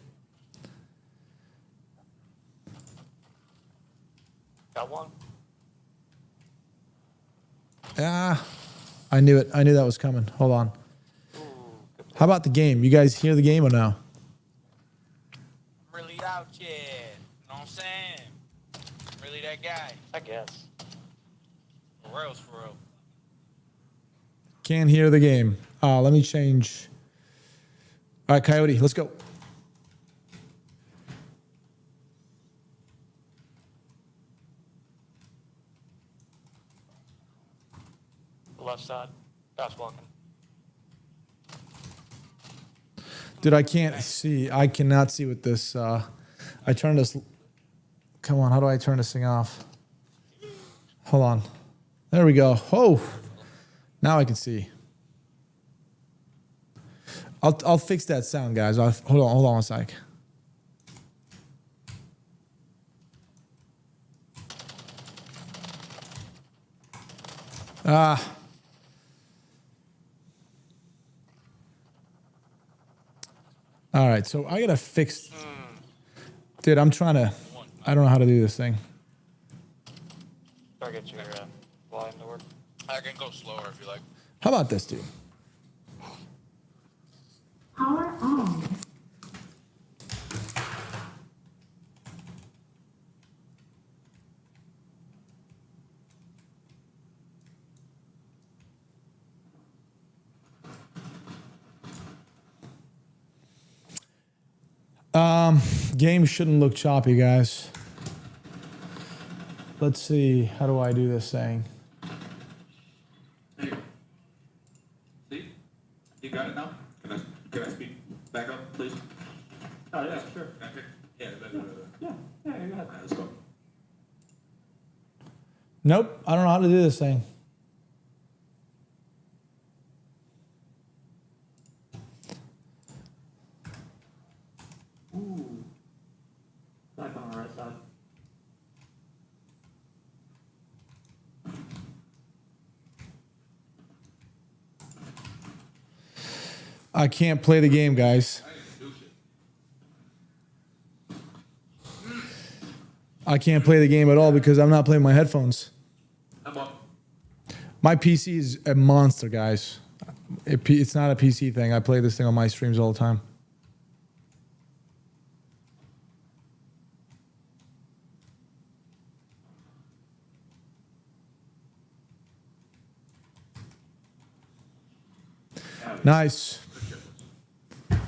Got one? Ah, I knew it. I knew that was coming. Hold on. How about the game? You guys hear the game or no? Really out yet. You know what I'm saying? Really that guy. I guess. For real, for real. Can't hear the game. Let me change. All right, Coyote, let's go. left side. Fast walking. Dude, I can't see. I cannot see with this. I turned this. Come on, how do I turn this thing off? Hold on. There we go. Oh, now I can see. I'll fix that sound, guys. Hold on a sec. Ah. All right, so I gotta fix. Dude, I'm trying to. I don't know how to do this thing. Try to get your volume to work. I can go slower if you like. How about this, dude? Power on. Game shouldn't look choppy, guys. Let's see. How do I do this thing? There you go. See? You got it now? Can I speak back up, please? Oh, yeah, sure. Okay. Yeah, Yeah, go ahead. let's go. Nope. I don't know how to do this thing. Ooh. Back on the right side. I can't play the game, guys. I didn't do shit. I can't play the game at all because I'm not playing my headphones. How about? My PC is a monster, guys. It's not a PC thing. I play this thing on my streams all the time. Nice. I'm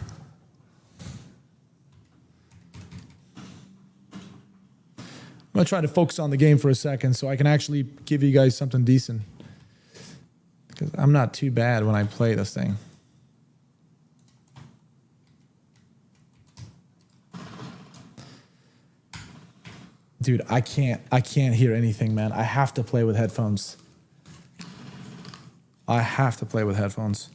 going to try to focus on the game for a second so I can actually give you guys something decent. Because I'm not too bad when I play this thing. Dude, I can't hear anything, man. I have to play with headphones. I have to play with headphones.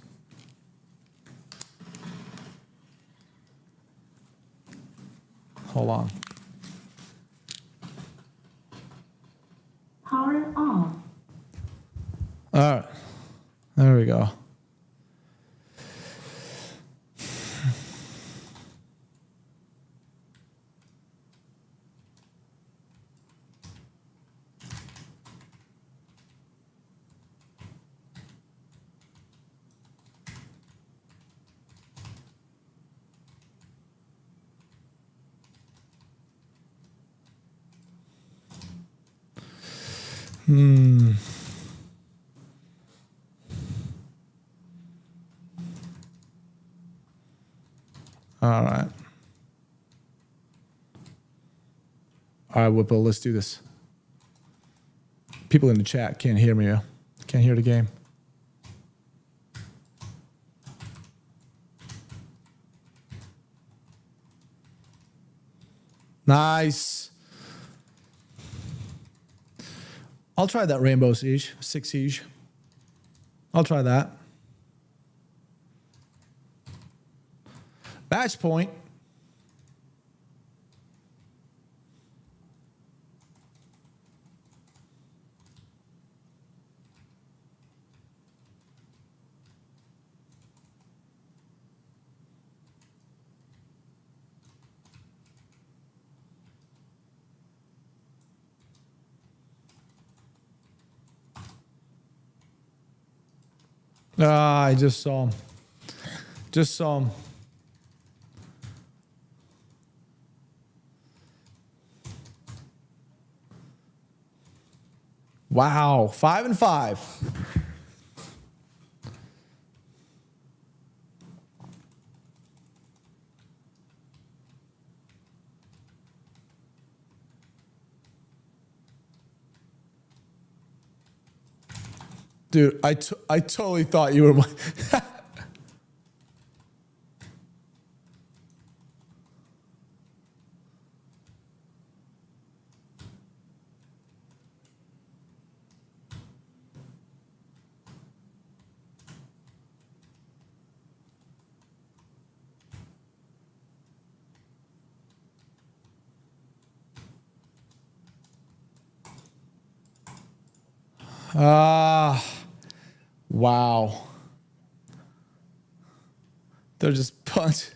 Hold on. Power off. All right. There we go. All right. All right, Whipple, let's do this. People in the chat can't hear me. Can't hear the game. Nice. I'll try that Rainbow Siege, 6 Siege. I'll try that. Batch point. Ah, I just saw him. Just saw him. Wow, 5 and 5. Dude, I totally thought you were my... Ah, wow. They're just punch.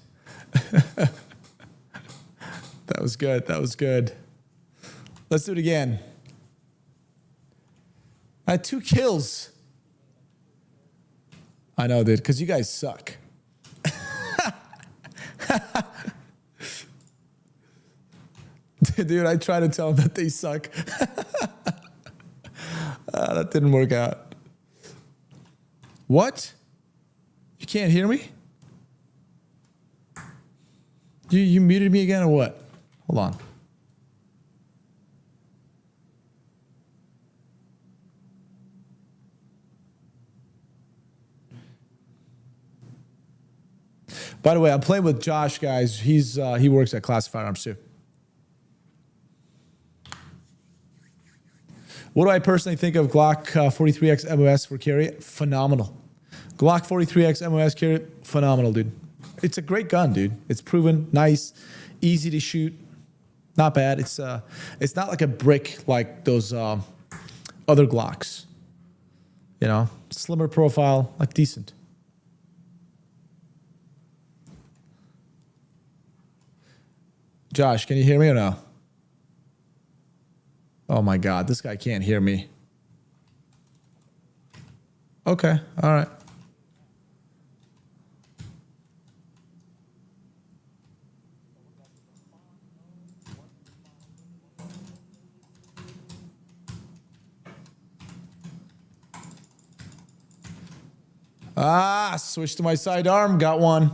That was good. That was good. Let's do it again. I had 2 kills. I know, dude, because you guys suck. Dude, I try to tell them that they suck. That didn't work out. What? You can't hear me? You muted me again or what? Hold on. By the way, I'm playing with Josh, guys. He works at Classic Firearms too. What do I personally think of Glock 43X MOS for carry? Phenomenal. Glock 43X MOS carry, phenomenal, dude. It's a great gun, dude. It's proven, nice, easy to shoot, not bad. It's not like a brick like those other Glocks. You know, slimmer profile, like decent. Josh, can you hear me or no? Oh my God, this guy can't hear me. Okay, all right. Ah, switch to my sidearm, got one.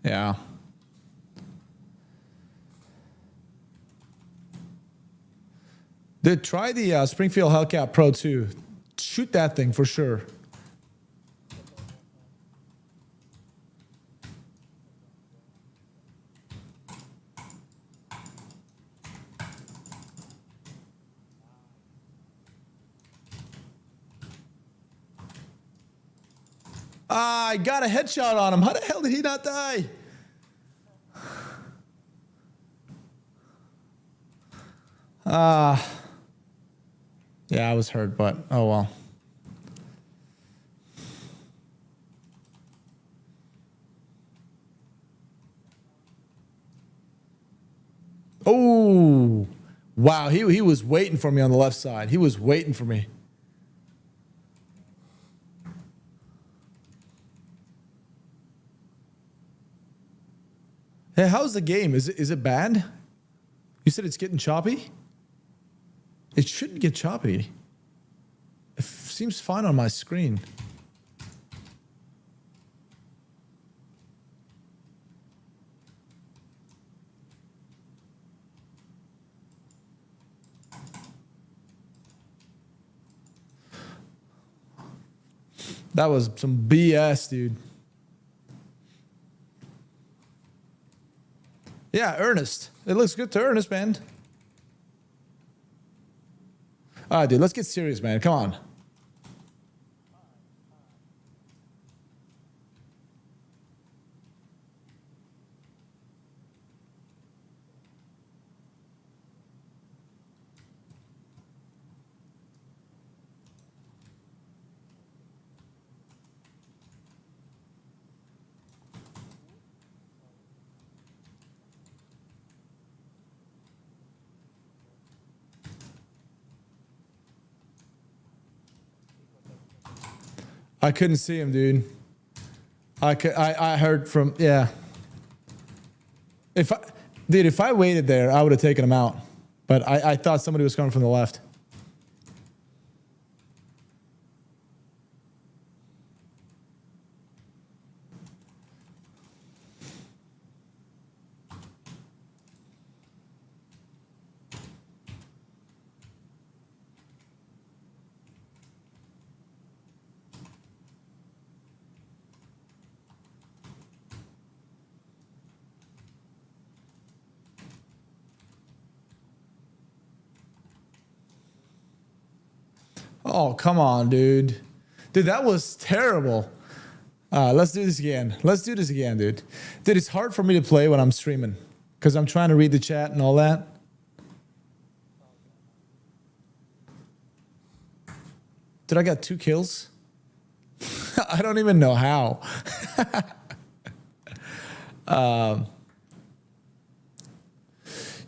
Yeah. Dude, try the Springfield Hellcat Pro 2. Shoot that thing for sure. Ah, I got a headshot on him. How the hell did he not die? Yeah, I was hurt, but oh well. Oh, wow. He was waiting for me on the left side. He was waiting for me. Hey, how's the game? Is it bad? You said it's getting choppy? It shouldn't get choppy. It seems fine on my screen. That was some BS, dude. Yeah, Ernest. It looks good to Ernest, man. All right, dude, let's get serious, man. Come on. I couldn't see him, dude. I heard from, yeah. If I waited there, I would have taken him out. But I thought somebody was coming from the left. Oh, come on, dude. Dude, that was terrible. Let's do this again. Let's do this again, dude. Dude, it's hard for me to play when I'm streaming because I'm trying to read the chat and all that. Dude, I got 2 kills. I don't even know how.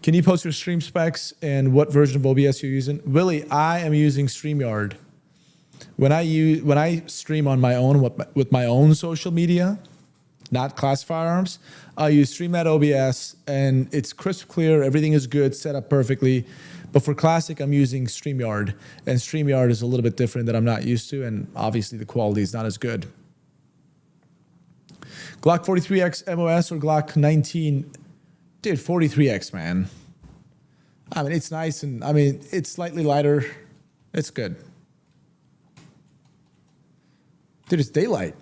Can you post your stream specs and what version of OBS you're using? Willie, I am using StreamYard. When I stream on my own with my own social media, not Class Firearms, I use StreamYard OBS and it's crisp clear, everything is good, set up perfectly. But for Classic, I'm using StreamYard, and StreamYard is a little bit different that I'm not used to, and obviously the quality is not as good. Glock 43X MOS or Glock 19? Dude, 43X, man. I mean, it's nice, and I mean, it's slightly lighter. It's good. Dude, it's daylight.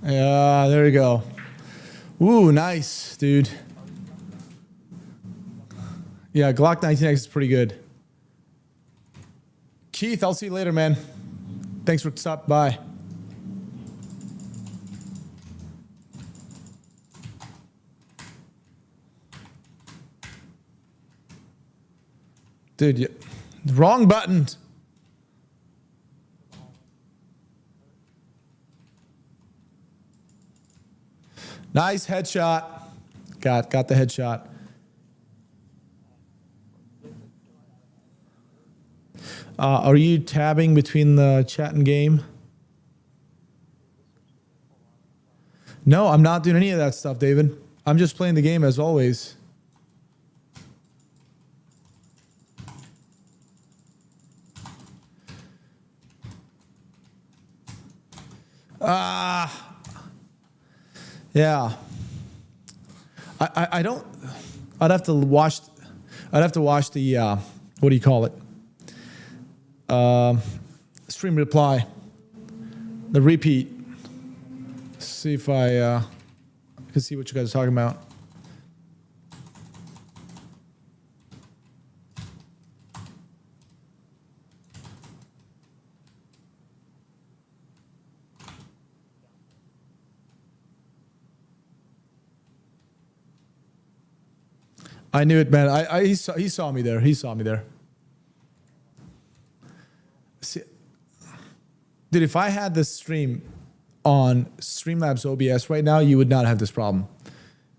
Yeah, there you go. Ooh, nice, dude. Yeah, Glock 19X is pretty good. Keith, I'll see you later, man. Thanks for stopping by. Dude, wrong button. Nice headshot. Got the headshot. Are you tabbing between the chat and game? No, I'm not doing any of that stuff, David. I'm just playing the game as always. Yeah. I don't. I'd have to watch the what do you call it? Stream reply. The repeat. See if I can see what you guys are talking about. I knew it, man. He saw me there. He saw me there. See, dude, if I had this stream on Streamlabs OBS right now, you would not have this problem.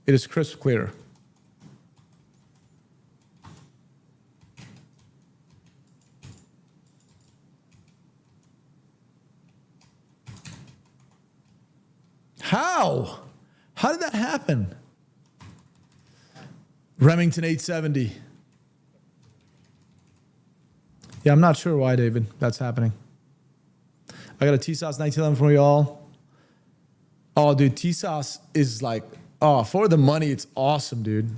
It is crisp clear. How? How did that happen? Remington 870. Yeah, I'm not sure why, David, that's happening. I got a T-Sauce 1911 for y'all. Oh, dude, T-Sauce is like, oh, for the money, it's awesome, dude.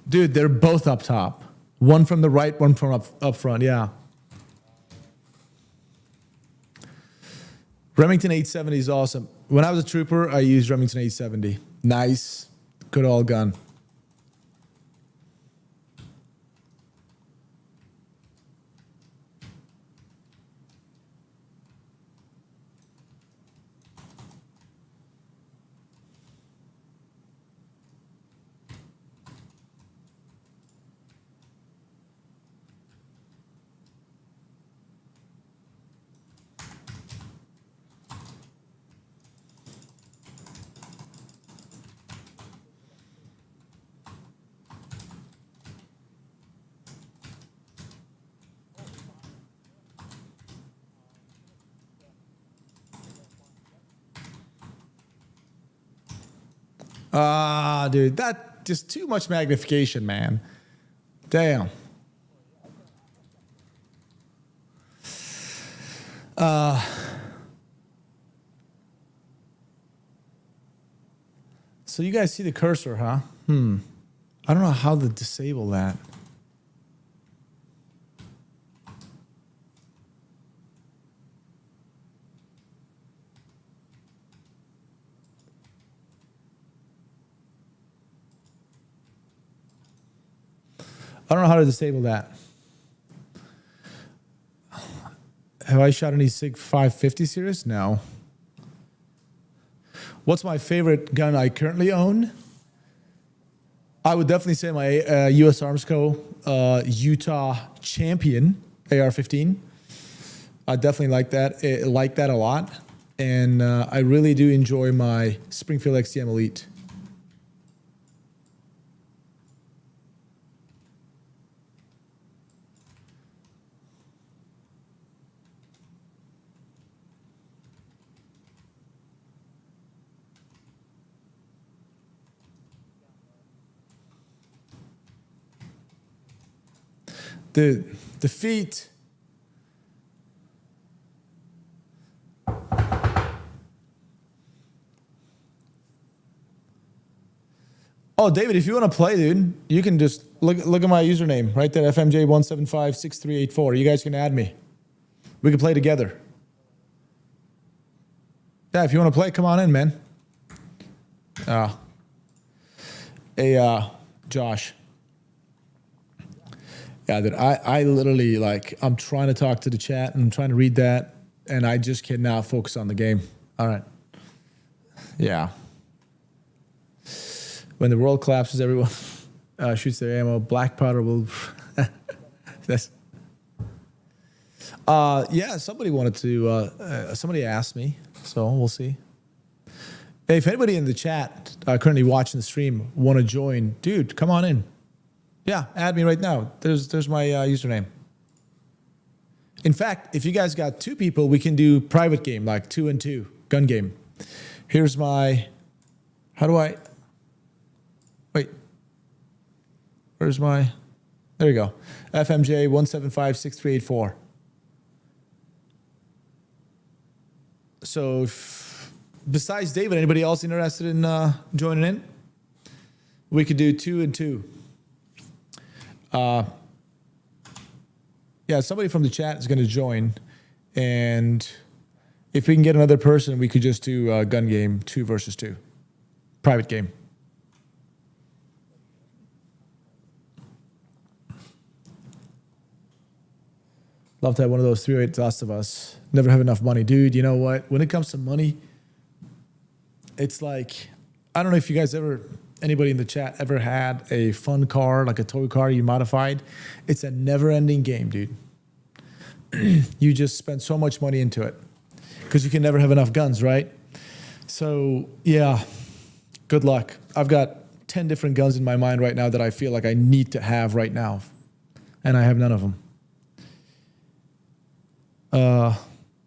Dude, they're both up top. One from the right, one from up front, yeah. Remington 870 is awesome. When I was a trooper, I used Remington 870. Nice, good old gun. Ah, dude, that just too much magnification, man. Damn. So you guys see the cursor, huh? I don't know how to disable that. I don't know how to disable that. Have I shot any SIG 550 series? No. What's my favorite gun I currently own? I would definitely say my U.S. Arms Co. Utah Champion AR-15. I definitely like that a lot, and I really do enjoy my Springfield XTM Elite. The feet. Oh, David, if you want to play, dude, you can just look at my username right there, FMJ1756384. You guys can add me. We can play together. Yeah, if you want to play, come on in, man. Hey, Josh. Yeah, that I literally, like, I'm trying to talk to the chat and I'm trying to read that, and I just cannot focus on the game. All right. Yeah. When the world collapses, everyone shoots their ammo. Black powder will. That's. Yeah, somebody wanted to. Somebody asked me, so we'll see. Hey, if anybody in the chat currently watching the stream want to join, dude, come on in. Yeah, add me right now. There's my username. In fact, if you guys got 2 people, we can do private game, like 2 and 2 gun game. Here's my. How do I? Wait. Where's my? There you go. FMJ 1756384. So, besides David, anybody else interested in joining in? We could do 2 and 2. Yeah, somebody from the chat is going to join, and if we can get another person, we could just do a gun game 2 versus 2, private game. Love to have one of those 308 Last of Us. Never have enough money, dude. You know what? When it comes to money, it's like, I don't know if you guys anybody in the chat ever had a fun car, like a toy car you modified. It's a never-ending game, dude. You just spend so much money into it because you can never have enough guns, right? So, yeah, good luck. I've got 10 different guns in my mind right now that I feel like I need to have right now, and I have none of them.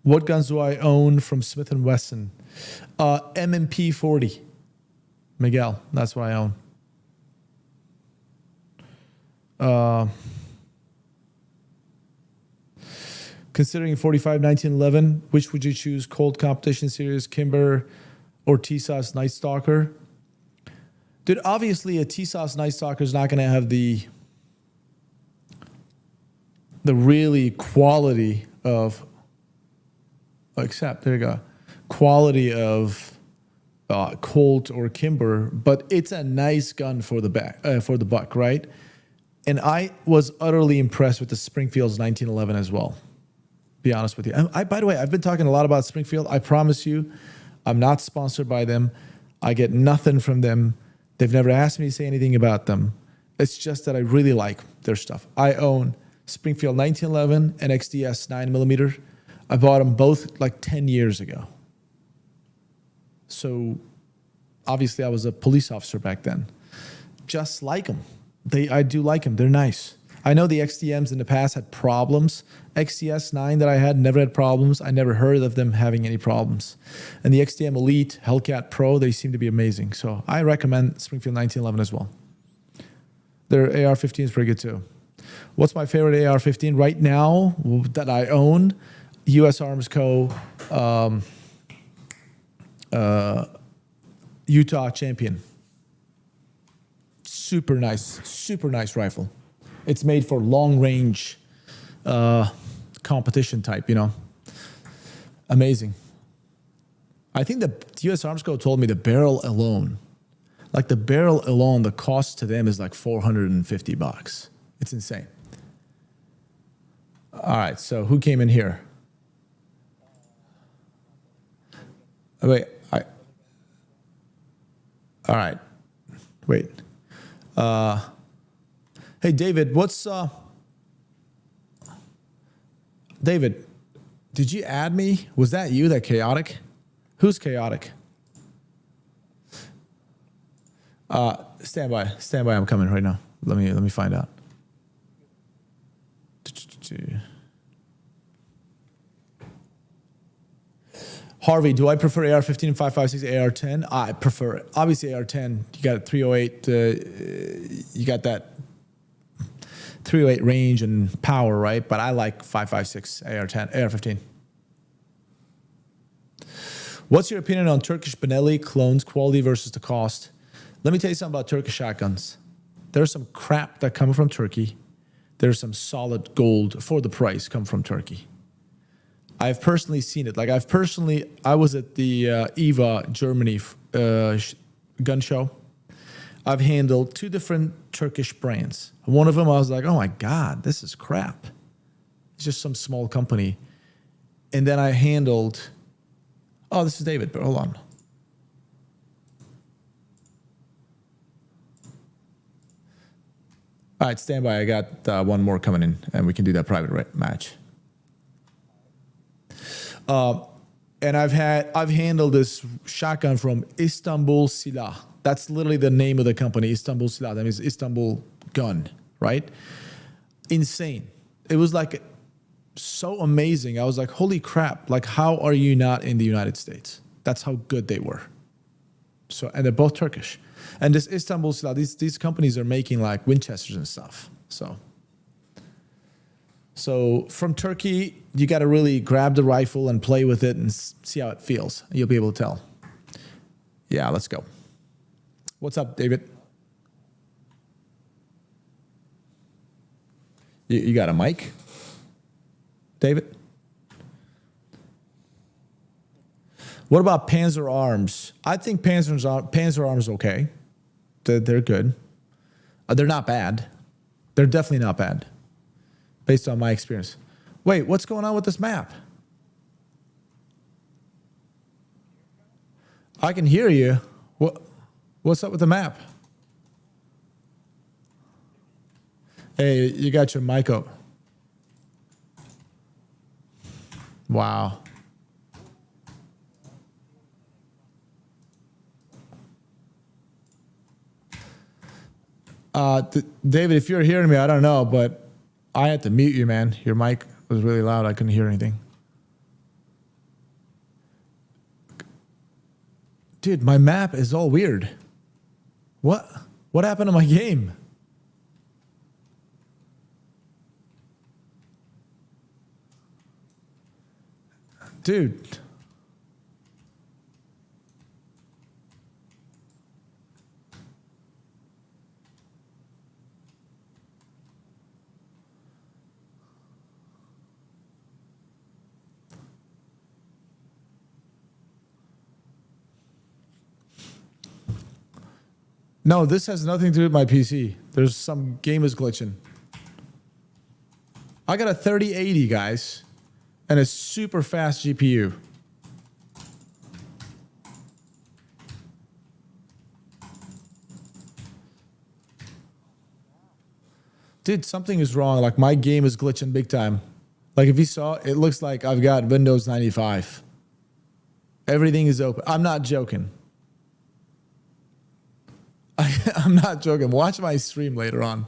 What guns do I own from Smith & Wesson? M&P 40. Miguel, that's what I own. Considering 45 1911, which would you choose? Cold Competition Series, Kimber, or TSOS Night Stalker? Dude, obviously a TSOS Night Stalker is not going to have the really quality of, except, there you go, quality of Colt or Kimber, but it's a nice gun for the buck, right? And I was utterly impressed with the Springfield's 1911 as well. Be honest with you. By the way, I've been talking a lot about Springfield. I promise you, I'm not sponsored by them. I get nothing from them. They've never asked me to say anything about them. It's just that I really like their stuff. I own Springfield 1911 and XDS 9mm. I bought them both like 10 years ago. So obviously I was a police officer back then. Just like them. I do like them. They're nice. I know the XTMs in the past had problems. XTS 9 that I had never had problems. I never heard of them having any problems. And the XTM Elite, Hellcat Pro, they seem to be amazing. So I recommend Springfield 1911 as well. Their AR-15 is pretty good too. What's my favorite AR-15 right now that I own? U.S. Arms Co. Utah Champion. Super nice rifle. It's made for long range competition type, you know. Amazing. I think the U.S. Arms Co. told me the barrel alone, the cost to them is like $450. It's insane. All right, so who came in here? Wait, all right, wait. Hey, David, David, did you add me? Was that you, that Chaotic? Who's Chaotic? Stand by, I'm coming right now. Let me find out. Harvey, do I prefer AR-15, 5.56, AR-10? I prefer it. Obviously, AR-10, you got a 308, you got that 308 range and power, right? But I like 5.56, AR-10, AR-15. What's your opinion on Turkish Benelli clones, quality versus the cost? Let me tell you something about Turkish shotguns. There's some crap that come from Turkey. There's some solid gold for the price come from Turkey. I've personally seen it. Like I was at the EVA Germany gun show. I've handled 2 different Turkish brands. One of them I was like, oh my God, this is crap. It's just some small company. And then I handled, oh, this is David, but hold on. All right, stand by. I got one more coming in, and we can do that private match. And I've handled this shotgun from Istanbul Silah. That's literally the name of the company, Istanbul Silah. That means Istanbul gun, right? Insane. It was like so amazing. I was like, holy crap. Like, how are you not in the United States? That's how good they were. So, and they're both Turkish. And this Istanbul Silah, these companies are making like Winchesters and stuff. So from Turkey, you got to really grab the rifle and play with it and see how it feels. You'll be able to tell. Yeah, let's go. What's up, David? You got a mic? David? What about Panzer Arms? I think Panzer Arms okay. They're good. They're not bad. They're definitely not bad, based on my experience. Wait, what's going on with this map? I can hear you. What's up with the map? Hey, you got your mic up. Wow. David, if you're hearing me, I don't know, but I had to mute you, man. Your mic was really loud. I couldn't hear anything. Dude, my map is all weird. What happened to my game? Dude. No, this has nothing to do with my PC. There's some game is glitching. I got a 3080, guys, and a super fast GPU. Dude, something is wrong. Like, my game is glitching big time. Like, if you saw, it looks like I've got Windows 95. Everything is open. I'm not joking. I'm not joking. Watch my stream later on.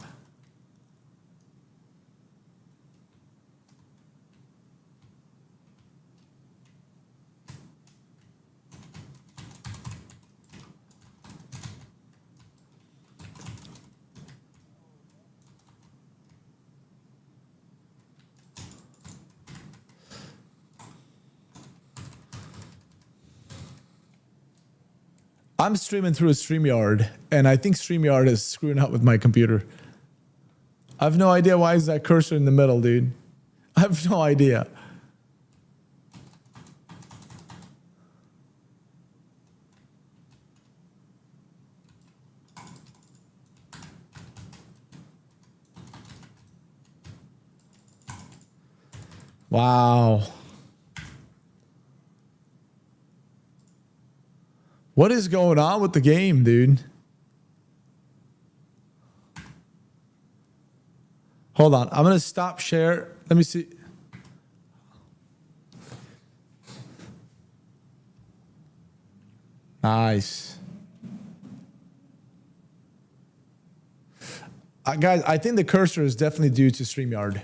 I'm streaming through a StreamYard, and I think StreamYard is screwing up with my computer. I have no idea why is that cursor in the middle, dude. I have no idea. Wow. What is going on with the game, dude? Hold on. I'm going to stop share. Let me see. Nice. Guys, I think the cursor is definitely due to StreamYard.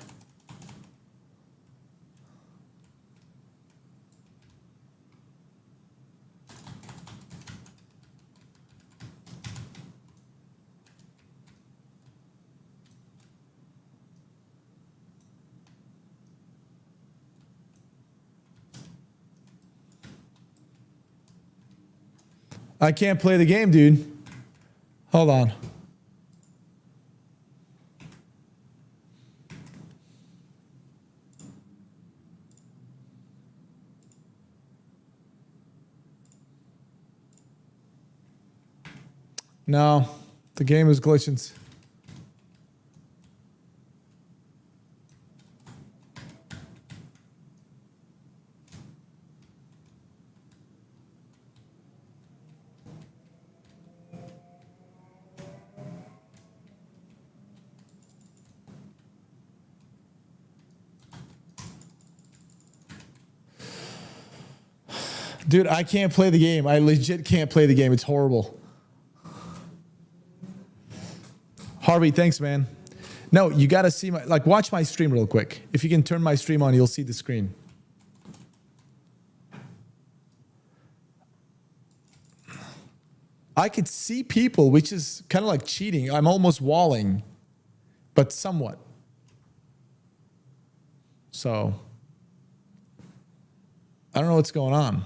I can't play the game, dude. Hold on. No, the game is glitching. Dude, I can't play the game. I legit can't play the game. It's horrible. Harvey, thanks, man. No, you got to see my, like, watch my stream real quick. If you can turn my stream on, you'll see the screen. I could see people, which is kind of like cheating. I'm almost walling, but somewhat. So, I don't know what's going on.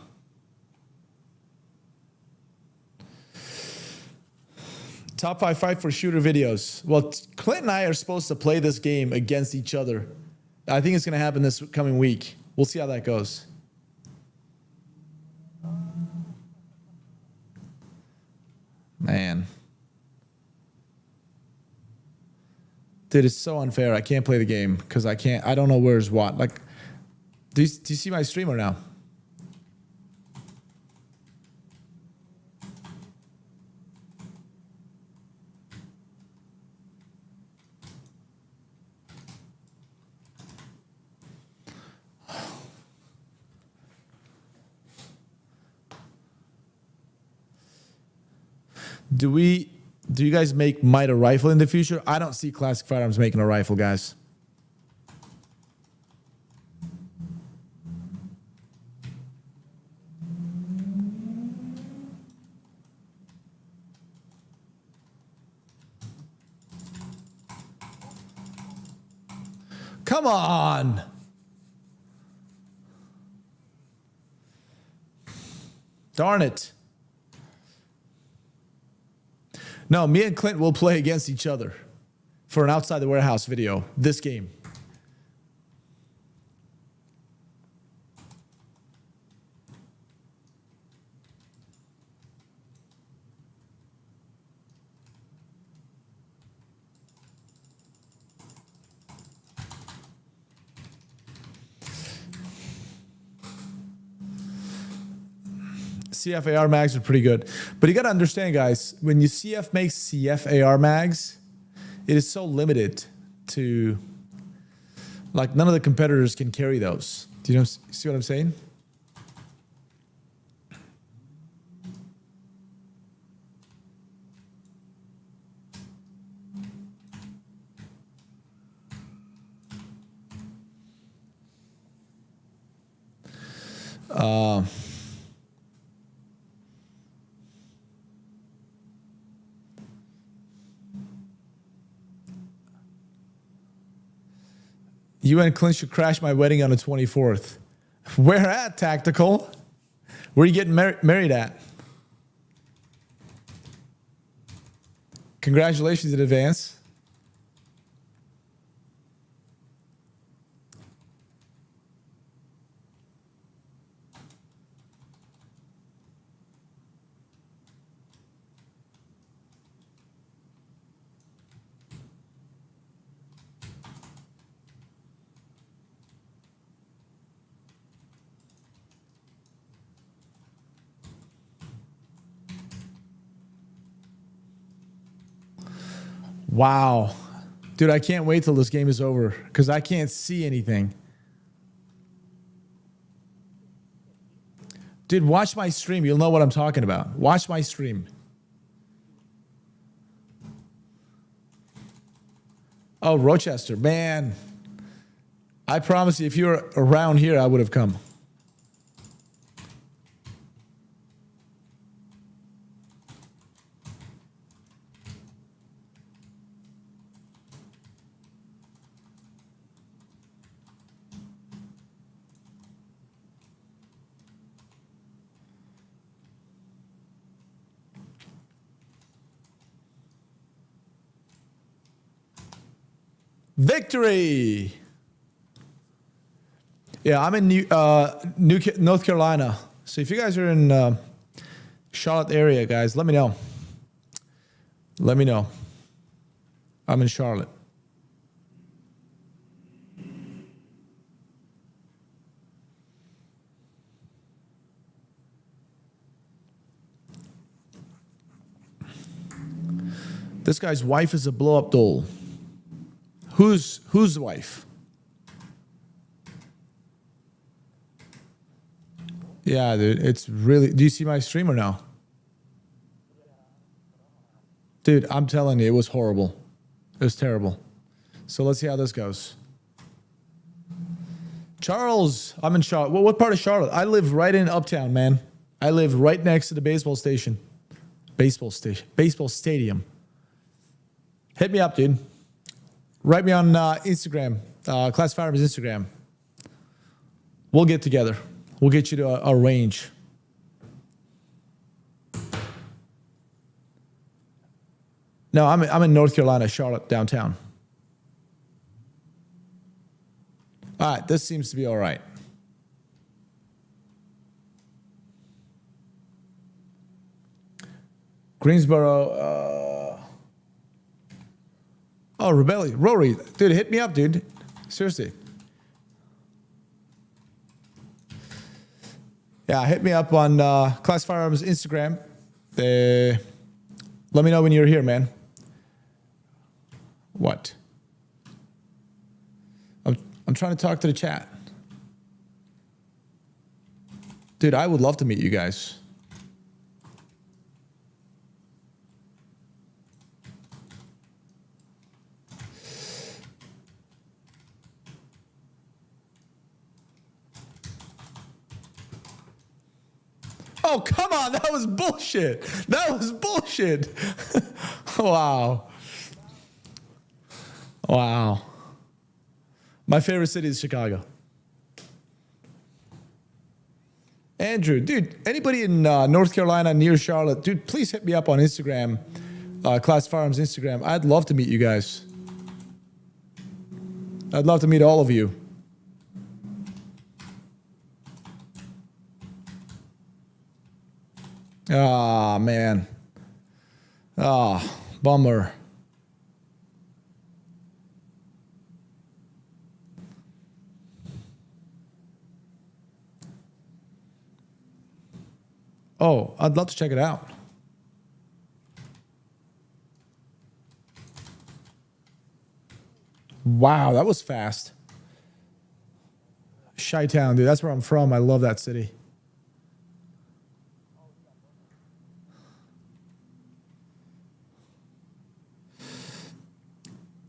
Top 5 fight for shooter videos. Well, Clint and I are supposed to play this game against each other. I think it's going to happen this coming week. We'll see how that goes. Man. Dude, it's so unfair. I can't play the game because I don't know where's what. Like, do you see my streamer now? Do you guys make Might a rifle in the future? I don't see Classic Firearms making a rifle, guys. Come on. Darn it. No, me and Clint will play against each other for an Outside the Warehouse video this game. CF AR mags are pretty good. But you got to understand, guys, when you CF makes CF AR mags, it is so limited to, like, none of the competitors can carry those. Do you see what I'm saying? You and Clint should crash my wedding on the 24th. Where at, Tactical? Where are you getting married at? Congratulations in advance. Wow. Dude, I can't wait till this game is over because I can't see anything. Dude, watch my stream. You'll know what I'm talking about. Watch my stream. Oh, Rochester. Man. I promise you, if you were around here, I would have come. Victory! Yeah, I'm in North Carolina. So if you guys are in Charlotte area, guys, let me know. Let me know. I'm in Charlotte. This guy's wife is a blow-up doll. Whose wife? Yeah, dude, it's really. Do you see my stream or no? Dude, I'm telling you, it was horrible. It was terrible. So let's see how this goes. Charles, I'm in Charlotte. What part of Charlotte? I live right in Uptown, man. I live right next to the baseball station. Baseball stadium. Hit me up, dude. Write me on Instagram, Class Firearms Instagram. We'll get together. We'll get you to a range. No, I'm in North Carolina, Charlotte, downtown. All right, this seems to be all right. Greensboro. Oh, Rebellion. Rory, dude, hit me up, dude. Seriously. Yeah, hit me up on Class Firearms Instagram. Let me know when you're here, man. What? I'm trying to talk to the chat. Dude, I would love to meet you guys. Oh, come on. That was bullshit. That was bullshit. Wow. Wow. My favorite city is Chicago. Andrew, dude, anybody in North Carolina near Charlotte, dude, please hit me up on Instagram, Class Firearms Instagram. I'd love to meet you guys. I'd love to meet all of you. Ah, man. Ah, bummer. Oh, I'd love to check it out. Wow, that was fast. Chi-Town, dude, that's where I'm from. I love that city.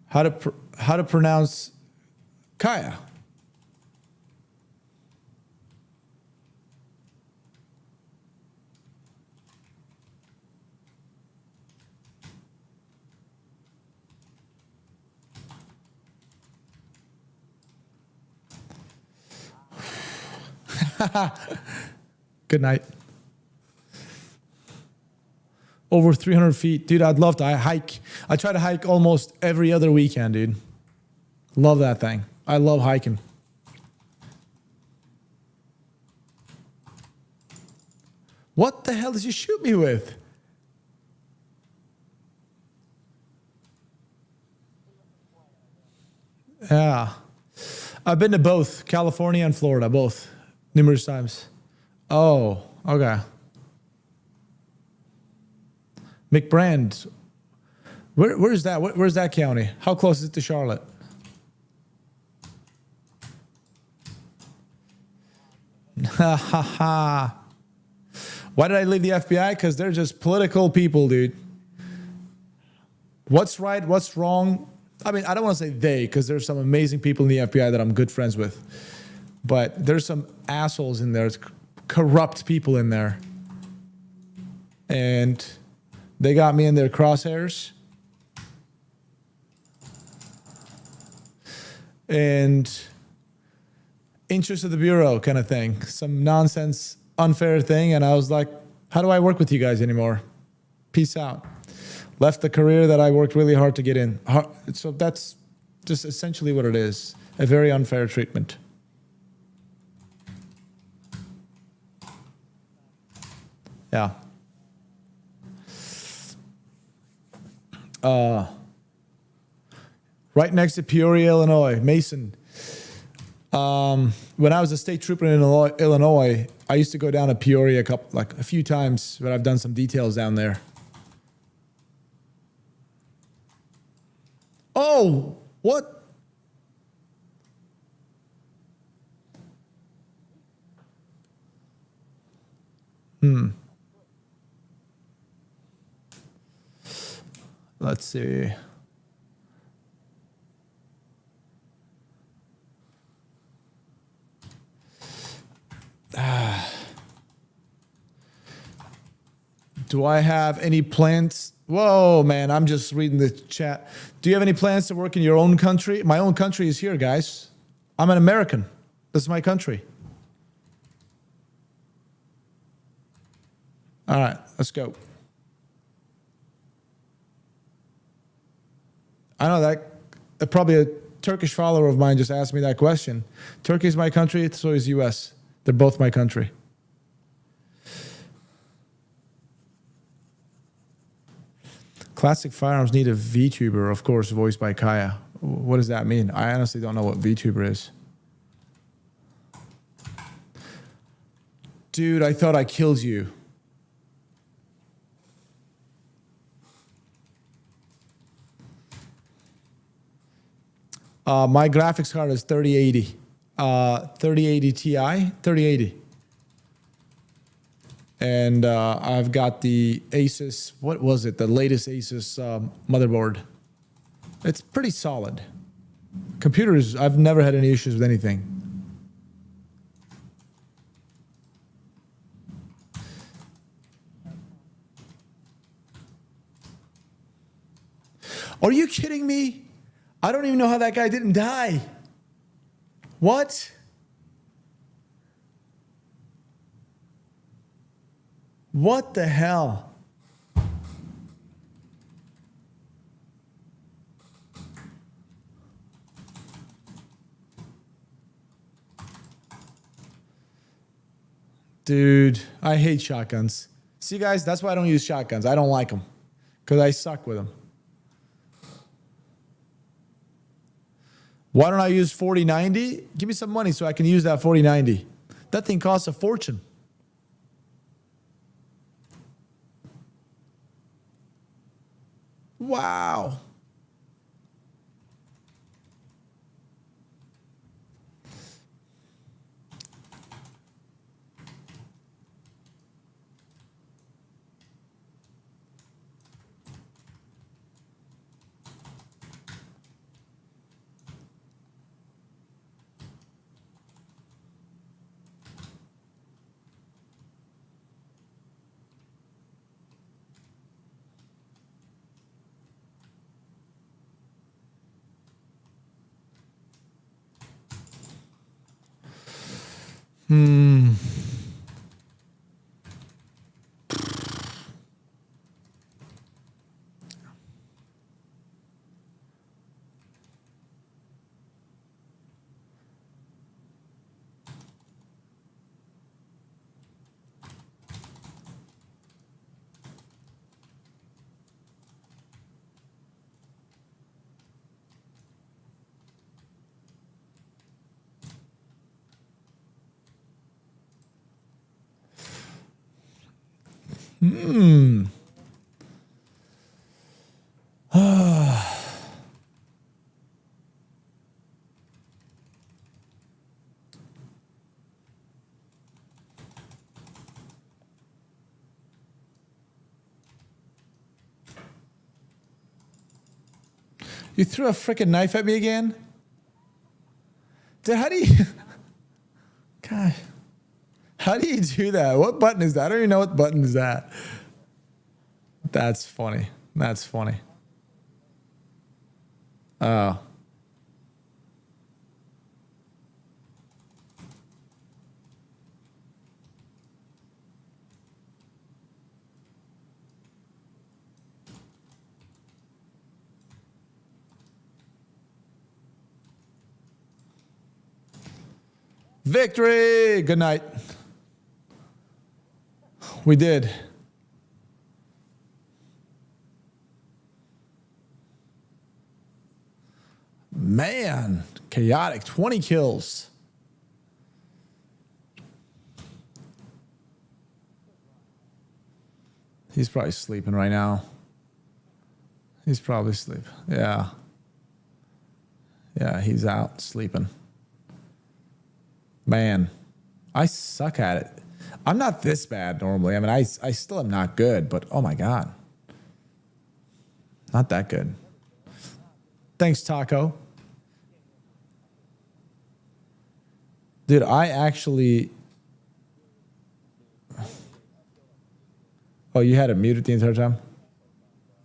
How to pronounce Kaya? Good night. Over 300 feet. Dude, I'd love to. I hike. I try to hike almost every other weekend, dude. Love that thing. I love hiking. What the hell did you shoot me with? Yeah. I've been to both, California and Florida, both, numerous times. Oh, okay. McBrand. Where's that? Where's that county? How close is it to Charlotte? Ha ha ha. Why did I leave the FBI? Because they're just political people, dude. What's right? What's wrong? I mean, I don't want to say they, because there's some amazing people in the FBI that I'm good friends with. But there's some assholes in there, corrupt people in there. And they got me in their crosshairs. And interest of the Bureau kind of thing. Some nonsense, unfair thing. And I was like, how do I work with you guys anymore? Peace out. Left the career that I worked really hard to get in. So that's just essentially what it is. A very unfair treatment. Yeah. Right next to Peoria, Illinois, Mason. When I was a state trooper in Illinois, I used to go down to Peoria a few times, but I've done some details down there. Oh, what? Let's see. Do I have any plans? Whoa, man, I'm just reading the chat. Do you have any plans to work in your own country? My own country is here, guys. I'm an American. This is my country. All right, let's go. I know that probably a Turkish follower of mine just asked me that question. Turkey is my country, so is US. They're both my country. Classic Firearms need a VTuber, of course, voiced by Kaya. What does that mean? I honestly don't know what VTuber is. Dude, I thought I killed you. My graphics card is 3080. 3080 Ti, 3080. And I've got the Asus, what was it? The latest Asus motherboard. It's pretty solid. Computers, I've never had any issues with anything. Are you kidding me? I don't even know how that guy didn't die. What? What the hell? Dude, I hate shotguns. See, guys, that's why I don't use shotguns. I don't like them because I suck with them. Why don't I use 4090? Give me some money so I can use that 4090. That thing costs a fortune. Wow. You threw a freaking knife at me again? Dude, how do you... God. How do you do that? What button is that? I don't even know what button is that. That's funny. That's funny. Oh. Victory! Good night. We did. Man, chaotic. 20 kills. He's probably sleeping right now. He's probably sleeping. Yeah. Yeah, he's out sleeping. Man, I suck at it. I'm not this bad normally. I mean, I still am not good, but oh my God. Not that good. Thanks, Taco. Dude, I actually... Oh, you had it muted the entire time?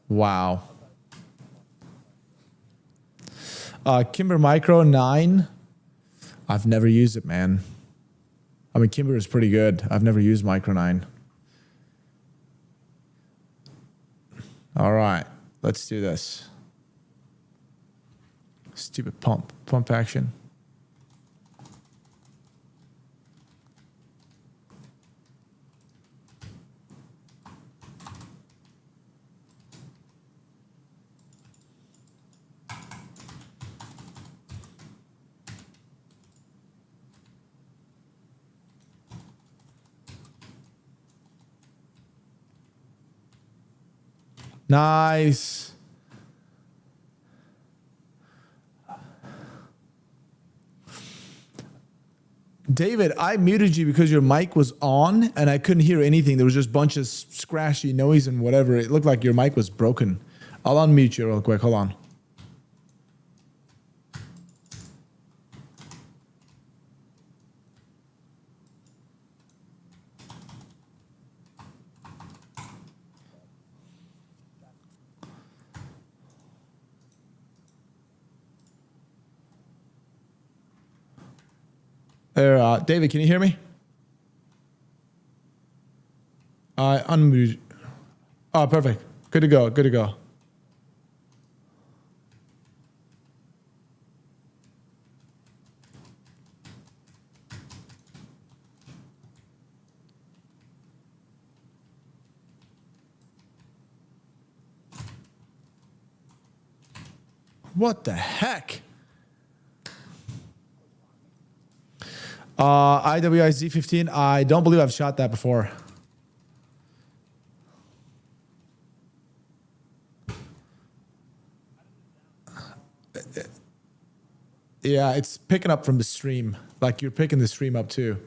Wow. Kimber Micro 9. I've never used it, man. I mean, Kimber is pretty good. I've never used Micro 9. All right, let's do this. Stupid pump action. Nice. David, I muted you because your mic was on and I couldn't hear anything. There was just a bunch of scratchy noise and whatever. It looked like your mic was broken. I'll unmute you real quick. Hold on. There, David, can you hear me? I unmuted. Oh, perfect. Good to go. Good to go. What the heck? IWI Z15. I don't believe I've shot that before. Yeah, it's picking up from the stream. Like you're picking the stream up too.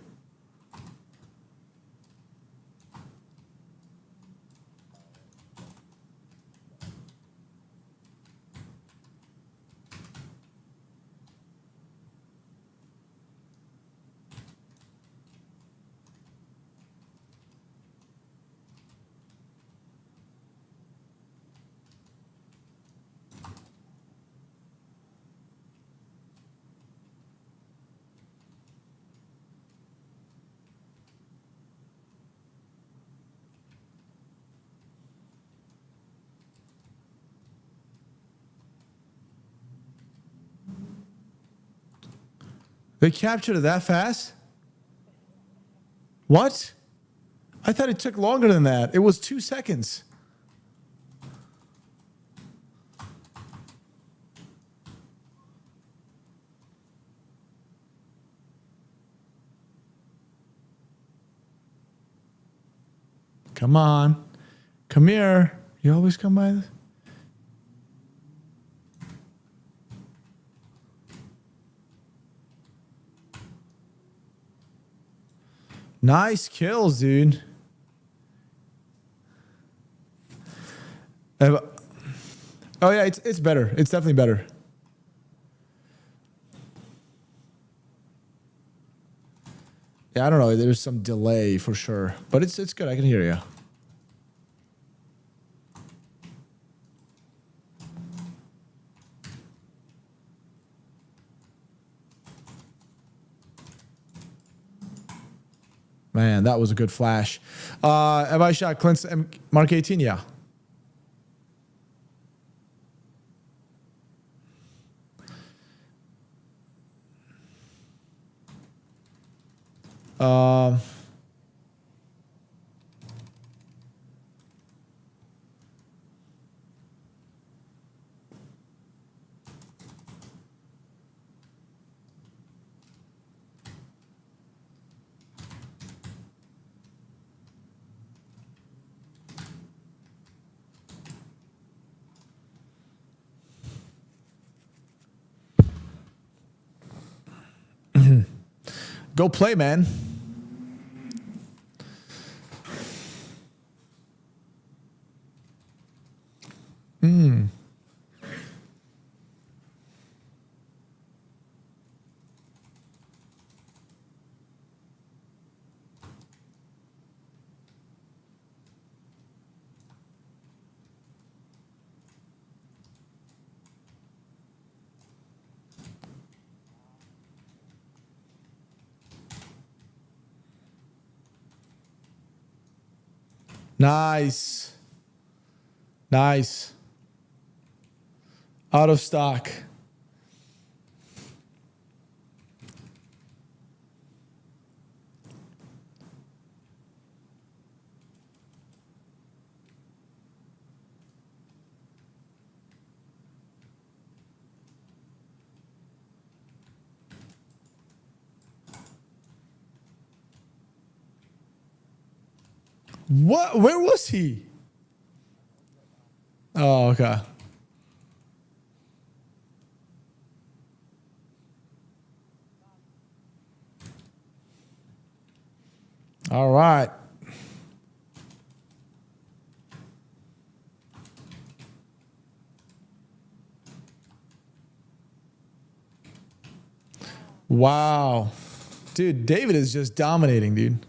They captured it that fast? What? I thought it took longer than that. It was 2 seconds. Come on. Come here. You always come by this? Nice kills, dude. Oh yeah, it's better. It's definitely better. Yeah, I don't know. There's some delay for sure, but it's good. I can hear you. Man, that was a good flash. Have I shot Clint's Mark 18? Yeah. Go play, man. Nice. Nice. Out of stock. What? Where was he? Oh, okay. All right. Wow. Dude, David is just dominating, dude.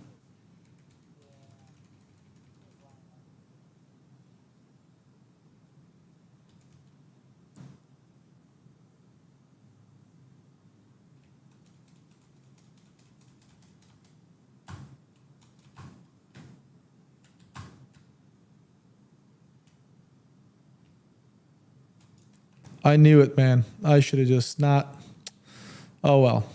I knew it, man. I should have just not. Oh, well.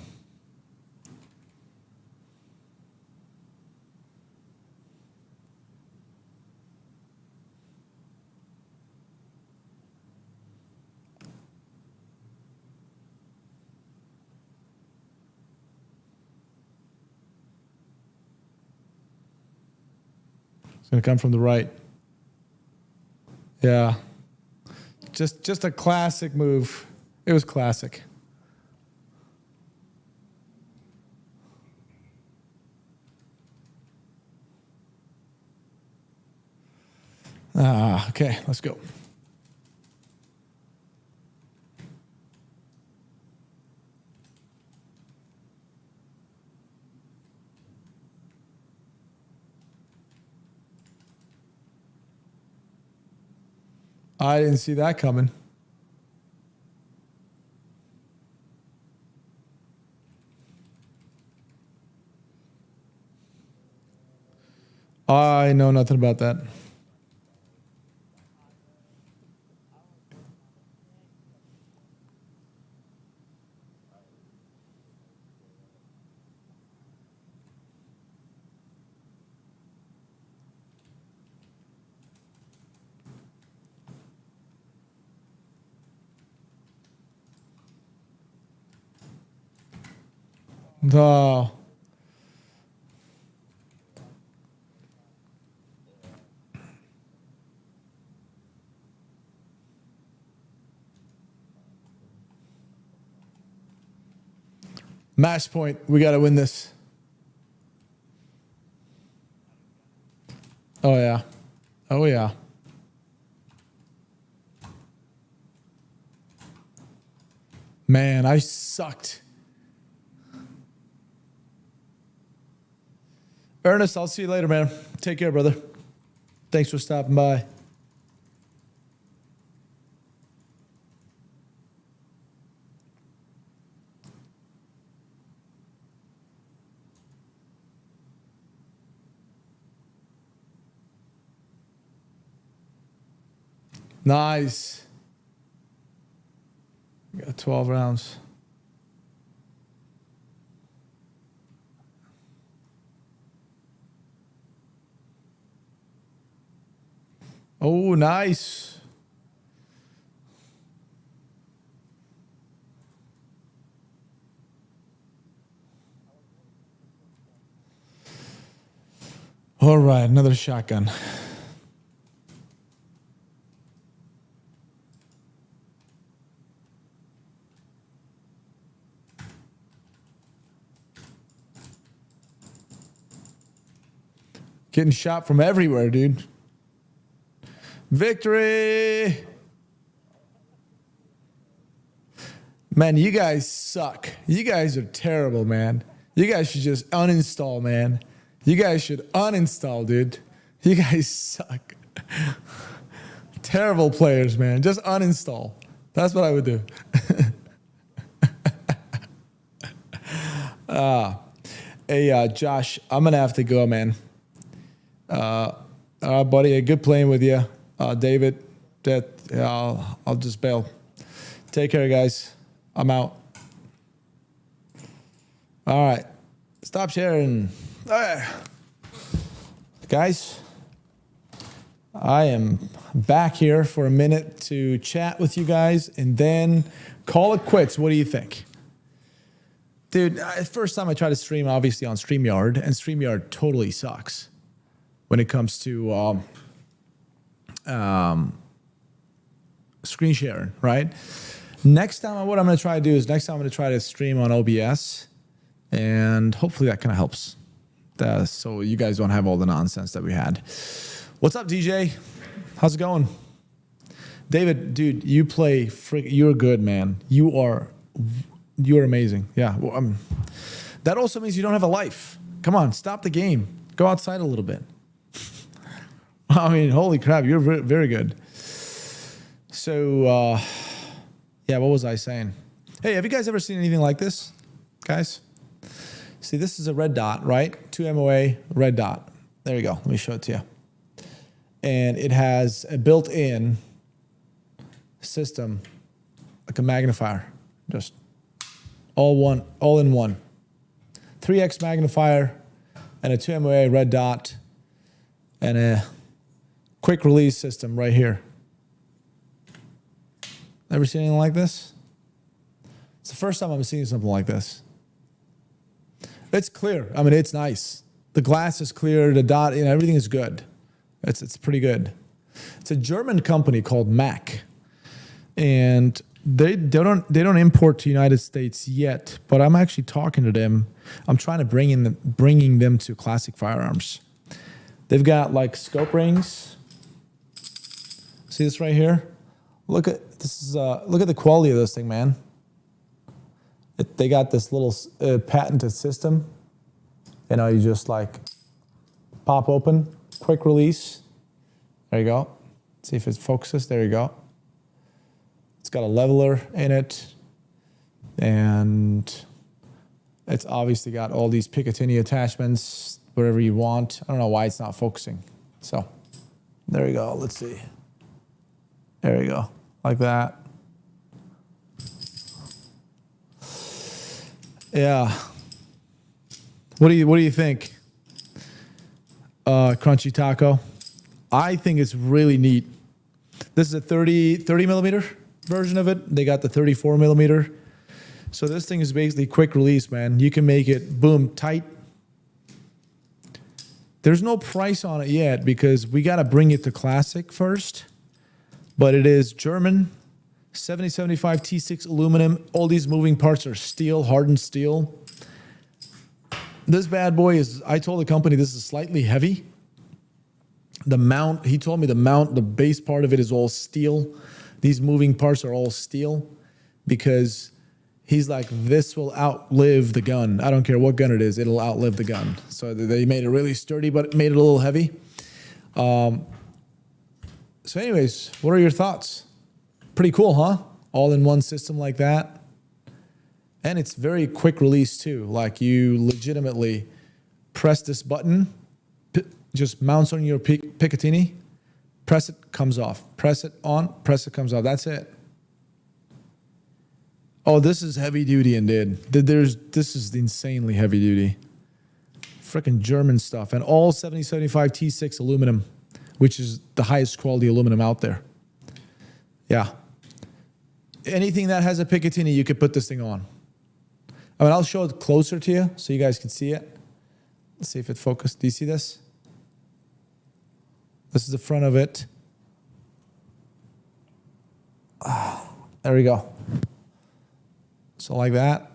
It's going to come from the right. Yeah. Just a classic move. It was classic. Okay, let's go. I didn't see that coming. I know nothing about that. Oh. Match point. We got to win this. Oh, yeah. Oh, yeah. Man, I sucked. Ernest, I'll see you later, man. Take care, brother. Thanks for stopping by. Nice. We got 12 rounds. Oh, nice. All right, another shotgun. Getting shot from everywhere, dude. Victory! Man, you guys suck. You guys are terrible, man. You guys should just uninstall, man. You guys should uninstall, dude. You guys suck. Terrible players, man. Just uninstall. That's what I would do. Hey, Josh, I'm going to have to go, man. Buddy, good playing with you. David, I'll just bail. Take care, guys. I'm out. All right. Stop sharing. All right. Guys, I am back here for a minute to chat with you guys and then call it quits. What do you think? Dude, first time I tried to stream, obviously, on StreamYard, and StreamYard totally sucks when it comes to screen sharing, right? Next time, what I'm going to try to do is I'm going to try to stream on OBS, and hopefully that kind of helps. So you guys don't have all the nonsense that we had. What's up, DJ? How's it going? David, dude, you play you're good, man. You're amazing. Yeah. Well, that also means you don't have a life. Come on, stop the game. Go outside a little bit. I mean, holy crap, you're very good. So, yeah, what was I saying? Hey, have you guys ever seen anything like this, guys? See, this is a red dot, right? 2 MOA, red dot. There you go. Let me show it to you. And it has a built-in system, like a magnifier, just all in one. 3x magnifier and a 2 MOA red dot and a quick release system right here. Ever seen anything like this? It's the first time I'm seeing something like this. It's clear. I mean, it's nice. The glass is clear. The dot, everything is good. It's pretty good. It's a German company called Mac, and they don't import to United States yet. But I'm actually talking to them. I'm trying to bringing them to classic firearms. They've got like scope rings. See this right here? Look at this. Look at the quality of this thing, man. They got this little patented system. You just like pop open, quick release. There you go. See if it focuses. There you go. It's got a leveler in it. And it's obviously got all these Picatinny attachments, whatever you want. I don't know why it's not focusing. So there you go. Let's see. There you go. Like that. Yeah. What do you think? Crunchy Taco. I think it's really neat. This is a 30 millimeter version of it. They got the 34 millimeter. So this thing is basically quick release, man. You can make it boom tight. There's no price on it yet because we got to bring it to classic first. But it is German, 7075 T6 aluminum. All these moving parts are steel, hardened steel. This bad boy is, I told the company this is slightly heavy. The mount, he told me the mount, the base part of it is all steel. These moving parts are all steel because he's like, this will outlive the gun. I don't care what gun it is, it'll outlive the gun. So they made it really sturdy, but made it a little heavy. So anyways, what are your thoughts? Pretty cool, huh? All in one system like that. And it's very quick release too. Like you legitimately press this button, just mounts on your Picatinny, press it, comes off. Press it on, press it, comes off. That's it. Oh, this is heavy duty indeed. This is insanely heavy duty. Freaking German stuff. And all 7075 T6 aluminum, which is the highest quality aluminum out there. Yeah. Anything that has a Picatinny, you could put this thing on. I mean, I'll show it closer to you so you guys can see it. Let's see if it focused. Do you see this? This is the front of it. There we go. So like that.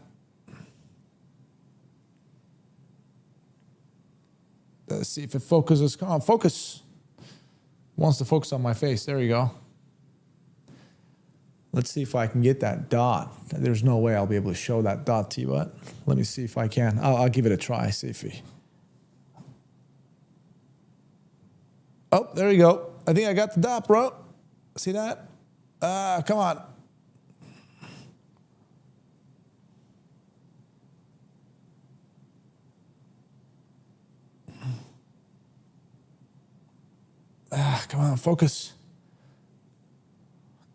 Let's see if it focuses. Come on, focus. Wants to focus on my face. There you go. Let's see if I can get that dot. There's no way I'll be able to show that dot to you, but let me see if I can. I'll give it a try, see if we... Oh, there you go. I think I got the dot, bro. See that? Come on. Come on, focus.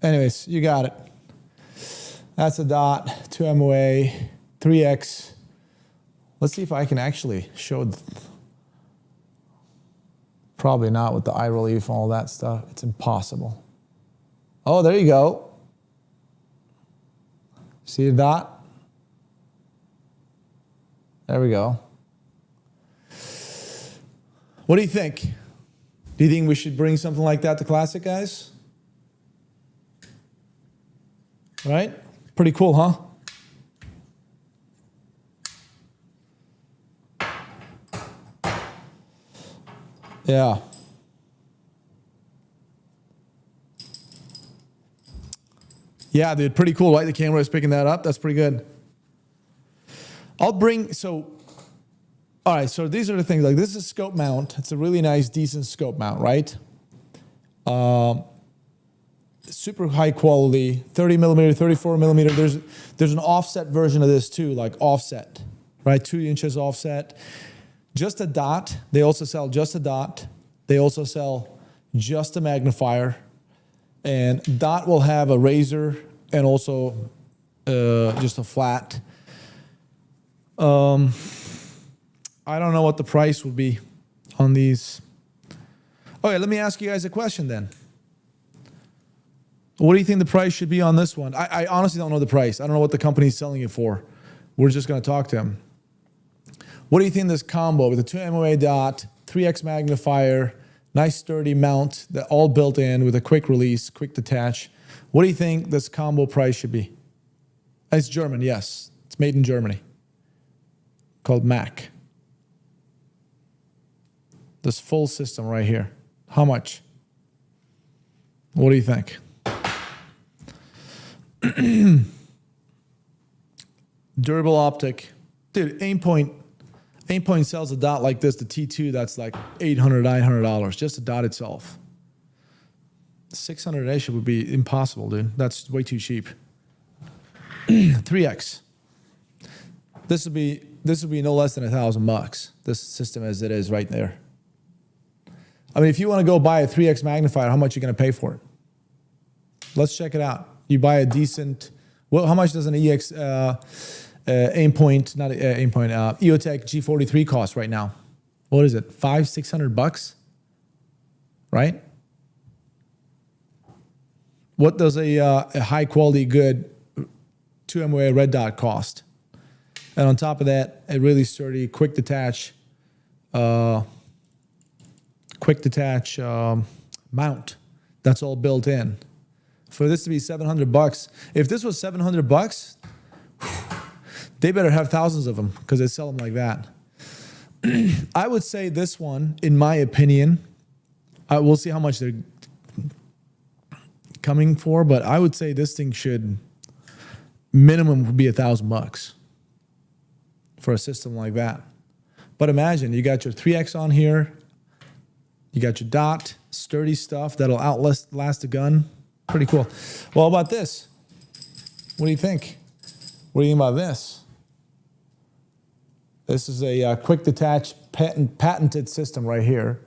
Anyways, you got it. That's a dot, 2 MOA, 3X. Let's see if I can actually show. Probably not with the eye relief and all that stuff. It's impossible. Oh, there you go. See the dot? There we go. What do you think? Do you think we should bring something like that to Classic, guys? Right? Pretty cool, huh? Yeah. Yeah, dude, pretty cool, right? The camera is picking that up. That's pretty good. All right, so these are the things. Like, this is a scope mount. It's a really nice, decent scope mount, right? Super high quality, 30 millimeter, 34 millimeter. There's an offset version of this too, like offset, right? 2 inches offset. Just a dot. They also sell just a dot. They also sell just a magnifier. And dot will have a razor and also just a flat. I don't know what the price would be on these. Okay, let me ask you guys a question then. What do you think the price should be on this one? I honestly don't know the price. I don't know what the company's selling it for. We're just going to talk to him. What do you think this combo with the 2 MOA dot, 3X magnifier, nice sturdy mount, that all built in with a quick release, quick detach. What do you think this combo price should be? It's German, yes. It's made in Germany. Called Mac. This full system right here. How much? What do you think? Durable optic. Dude, Aimpoint sells a dot like this, the T2, that's like $800, $900, just a dot itself. $600-ish would be impossible, dude. That's way too cheap. 3X. This would be no less than $1,000. This system as it is right there. I mean, if you want to go buy a 3X magnifier, how much are you going to pay for it? Let's check it out. You buy a decent, well, how much does an EOTech G43 cost right now? What is it, $500-600? Right? What does a high quality good 2 MOA red dot cost? And on top of that, a really sturdy quick detach mount. That's all built in. for this to be $700. If this was $700, they better have thousands of them because they sell them like that. I would say this one, in my opinion, we'll see how much they're coming for, but I would say this thing should minimum would be $1,000 for a system like that. But imagine you got your 3X on here, you got your dot, sturdy stuff that'll outlast the gun. Pretty cool. Well, about this? What do you think? What do you think about this? This is a quick detach patented system right here.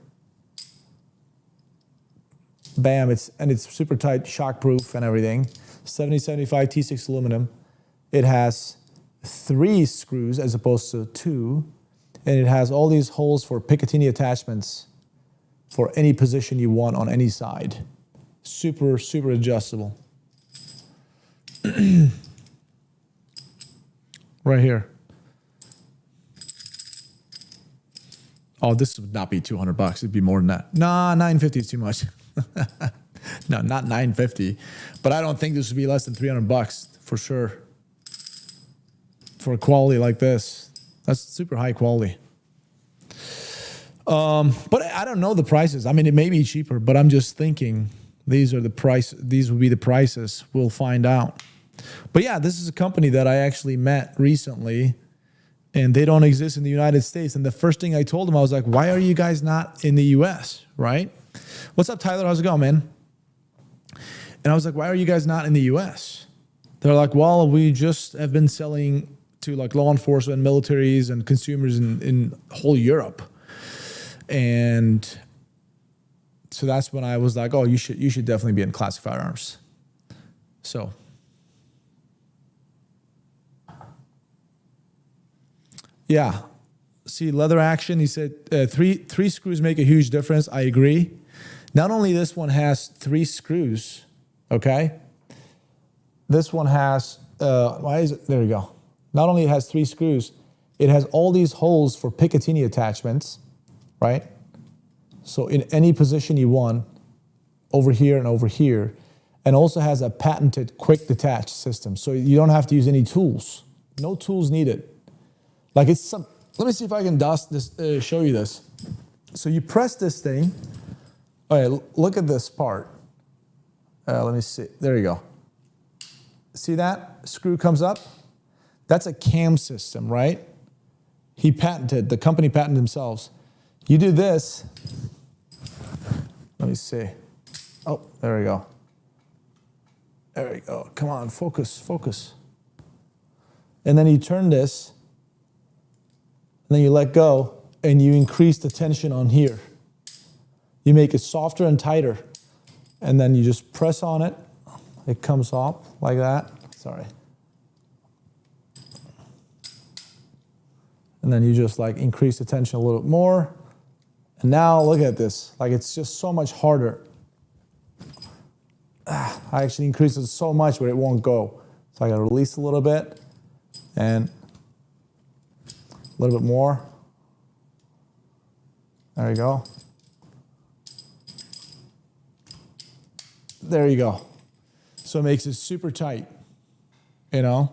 Bam, it's super tight, shock proof and everything. 7075 T6 aluminum. It has 3 screws as opposed to 2. And it has all these holes for Picatinny attachments for any position you want on any side. Super, super adjustable. Right here. Oh, this would not be $200. It'd be more than that. Nah, $950 is too much. No, not $950. But I don't think this would be less than $300 for sure. For a quality like this. That's super high quality. But I don't know the prices. I mean, it may be cheaper, but I'm just thinking these are the price. These would be the prices. We'll find out. But yeah, this is a company that I actually met recently, and they don't exist in the United States. And the first thing I told them, I was like, why are you guys not in the US, right? What's up, Tyler? How's it going, man? And I was like, why are you guys not in the US? They're like, well, we just have been selling to like law enforcement, militaries, and consumers in whole Europe. And so that's when I was like, oh, you should definitely be in classic firearms. So yeah. See, leather action, he said three screws make a huge difference. I agree. Not only this one has 3 screws, okay? This one has, why is it? There we go. Not only it has 3 screws, it has all these holes for Picatinny attachments, right? So in any position you want, over here and over here, and also has a patented quick detach system. So you don't have to use any tools. No tools needed. Like it's some, let me see if I can show you this. So you press this thing. All right, look at this part. Let me see. There you go. See that? Screw comes up. That's a cam system, right? He patented, the company patented themselves. You do this. Let me see. Oh, there we go. There we go. Come on, focus, focus. And then you turn this, and then you let go, and you increase the tension on here. You make it softer and tighter, and then you just press on it. It comes off like that. Sorry. And then you just like increase the tension a little bit more. And now look at this. Like it's just so much harder. I actually increased it so much, but it won't go. So I got to release a little bit and a little bit more. There you go. There you go. So it makes it super tight, you know?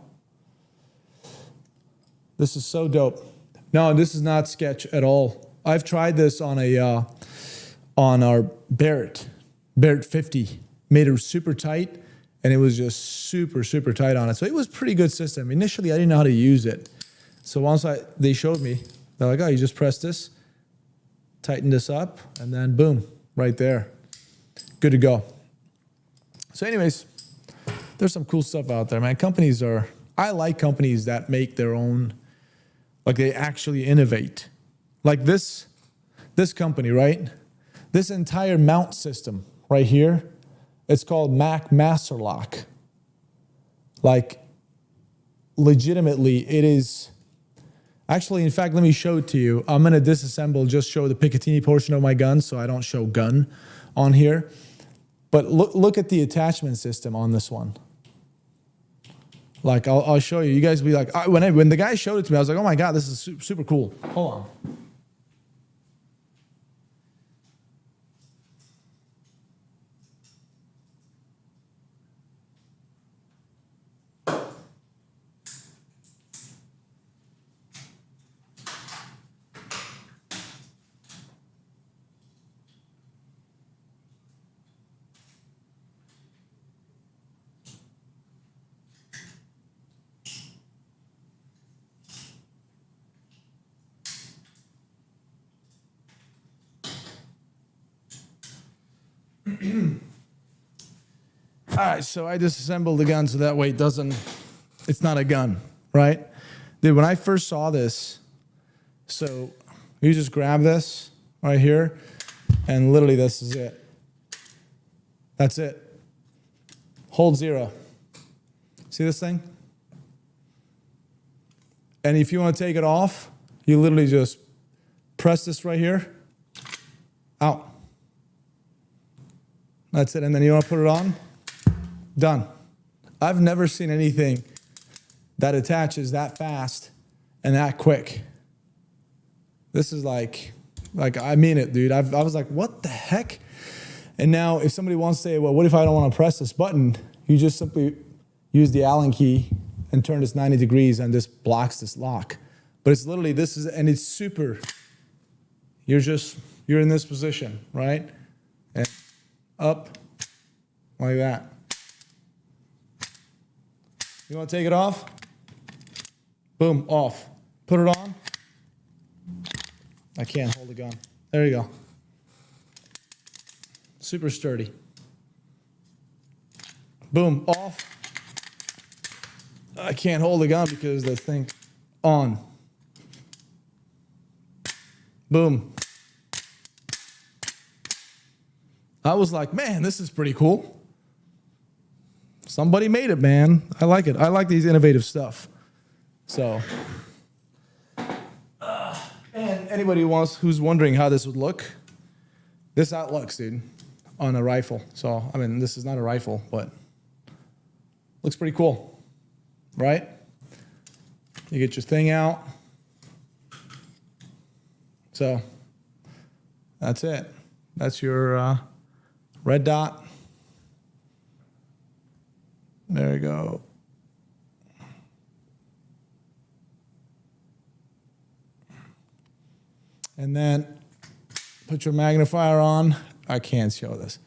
This is so dope. No, this is not sketch at all. I've tried this on on our Barrett 50. Made it super tight, and it was just super, super tight on it. So it was a pretty good system. Initially, I didn't know how to use it. So once they showed me, they're like, oh, you just press this, tighten this up, and then boom, right there. Good to go. So anyways, there's some cool stuff out there, man. I like companies that make their own, like they actually innovate. Like this company, right? This entire mount system right here, it's called Mac Master Lock. Like, legitimately, it is. Actually, in fact, let me show it to you. I'm going to disassemble, just show the Picatinny portion of my gun, so I don't show gun on here. But look at the attachment system on this one. Like, I'll show you. You guys will be like, when the guy showed it to me, I was like, oh my God, this is super cool. Hold on. All right, so I disassembled the gun so that way it's not a gun, right? Dude, when I first saw this, so you just grab this right here, and literally this is it. That's it. Hold 0. See this thing? And if you want to take it off, you literally just press this right here, out. That's it, and then you want to put it on, done. I've never seen anything that attaches that fast and that quick. This is like I mean it, dude. I was like, what the heck? And now if somebody wants to say, well, what if I don't want to press this button? You just simply use the Allen key and turn this 90 degrees and this blocks this lock. But it's literally, and it's super, you're in this position, right? And up, like that. You want to take it off? Boom, off. Put it on. I can't hold the gun. There you go. Super sturdy. Boom, off. I can't hold the gun because the thing on. Boom. I was like, man, this is pretty cool. Somebody made it, man. I like it. I like these innovative stuff. So, and anybody who's wondering how this would look, this how it looks, dude, on a rifle. So, I mean, this is not a rifle, but looks pretty cool, right? You get your thing out. So, that's it. That's your red dot. There you go. And then put your magnifier on. I can't show this.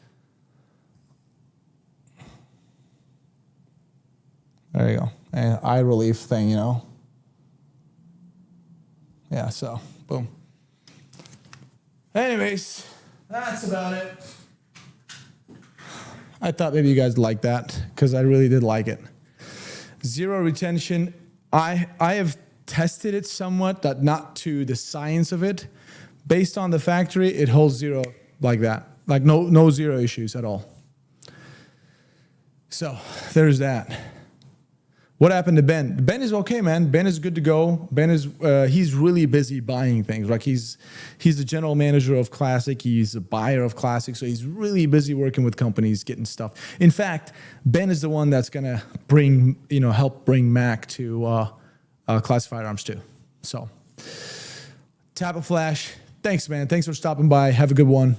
There you go. And eye relief thing, you know. Yeah, so boom. Anyways, that's about it. I thought maybe you guys liked that because I really did like it. Zero retention. I have tested it somewhat, that not to the science of it. Based on the factory, it holds 0 like that. Like no zero issues at all. So there's that. What happened to Ben? Ben is okay, man. Ben is good to go. Ben is he's really busy buying things. Like he's the general manager of Classic. He's a buyer of Classic. So he's really busy working with companies, getting stuff. In fact, Ben is the one that's gonna help bring Mac to Classified Arms too. So Tap a Flash. Thanks, man. Thanks for stopping by. Have a good one.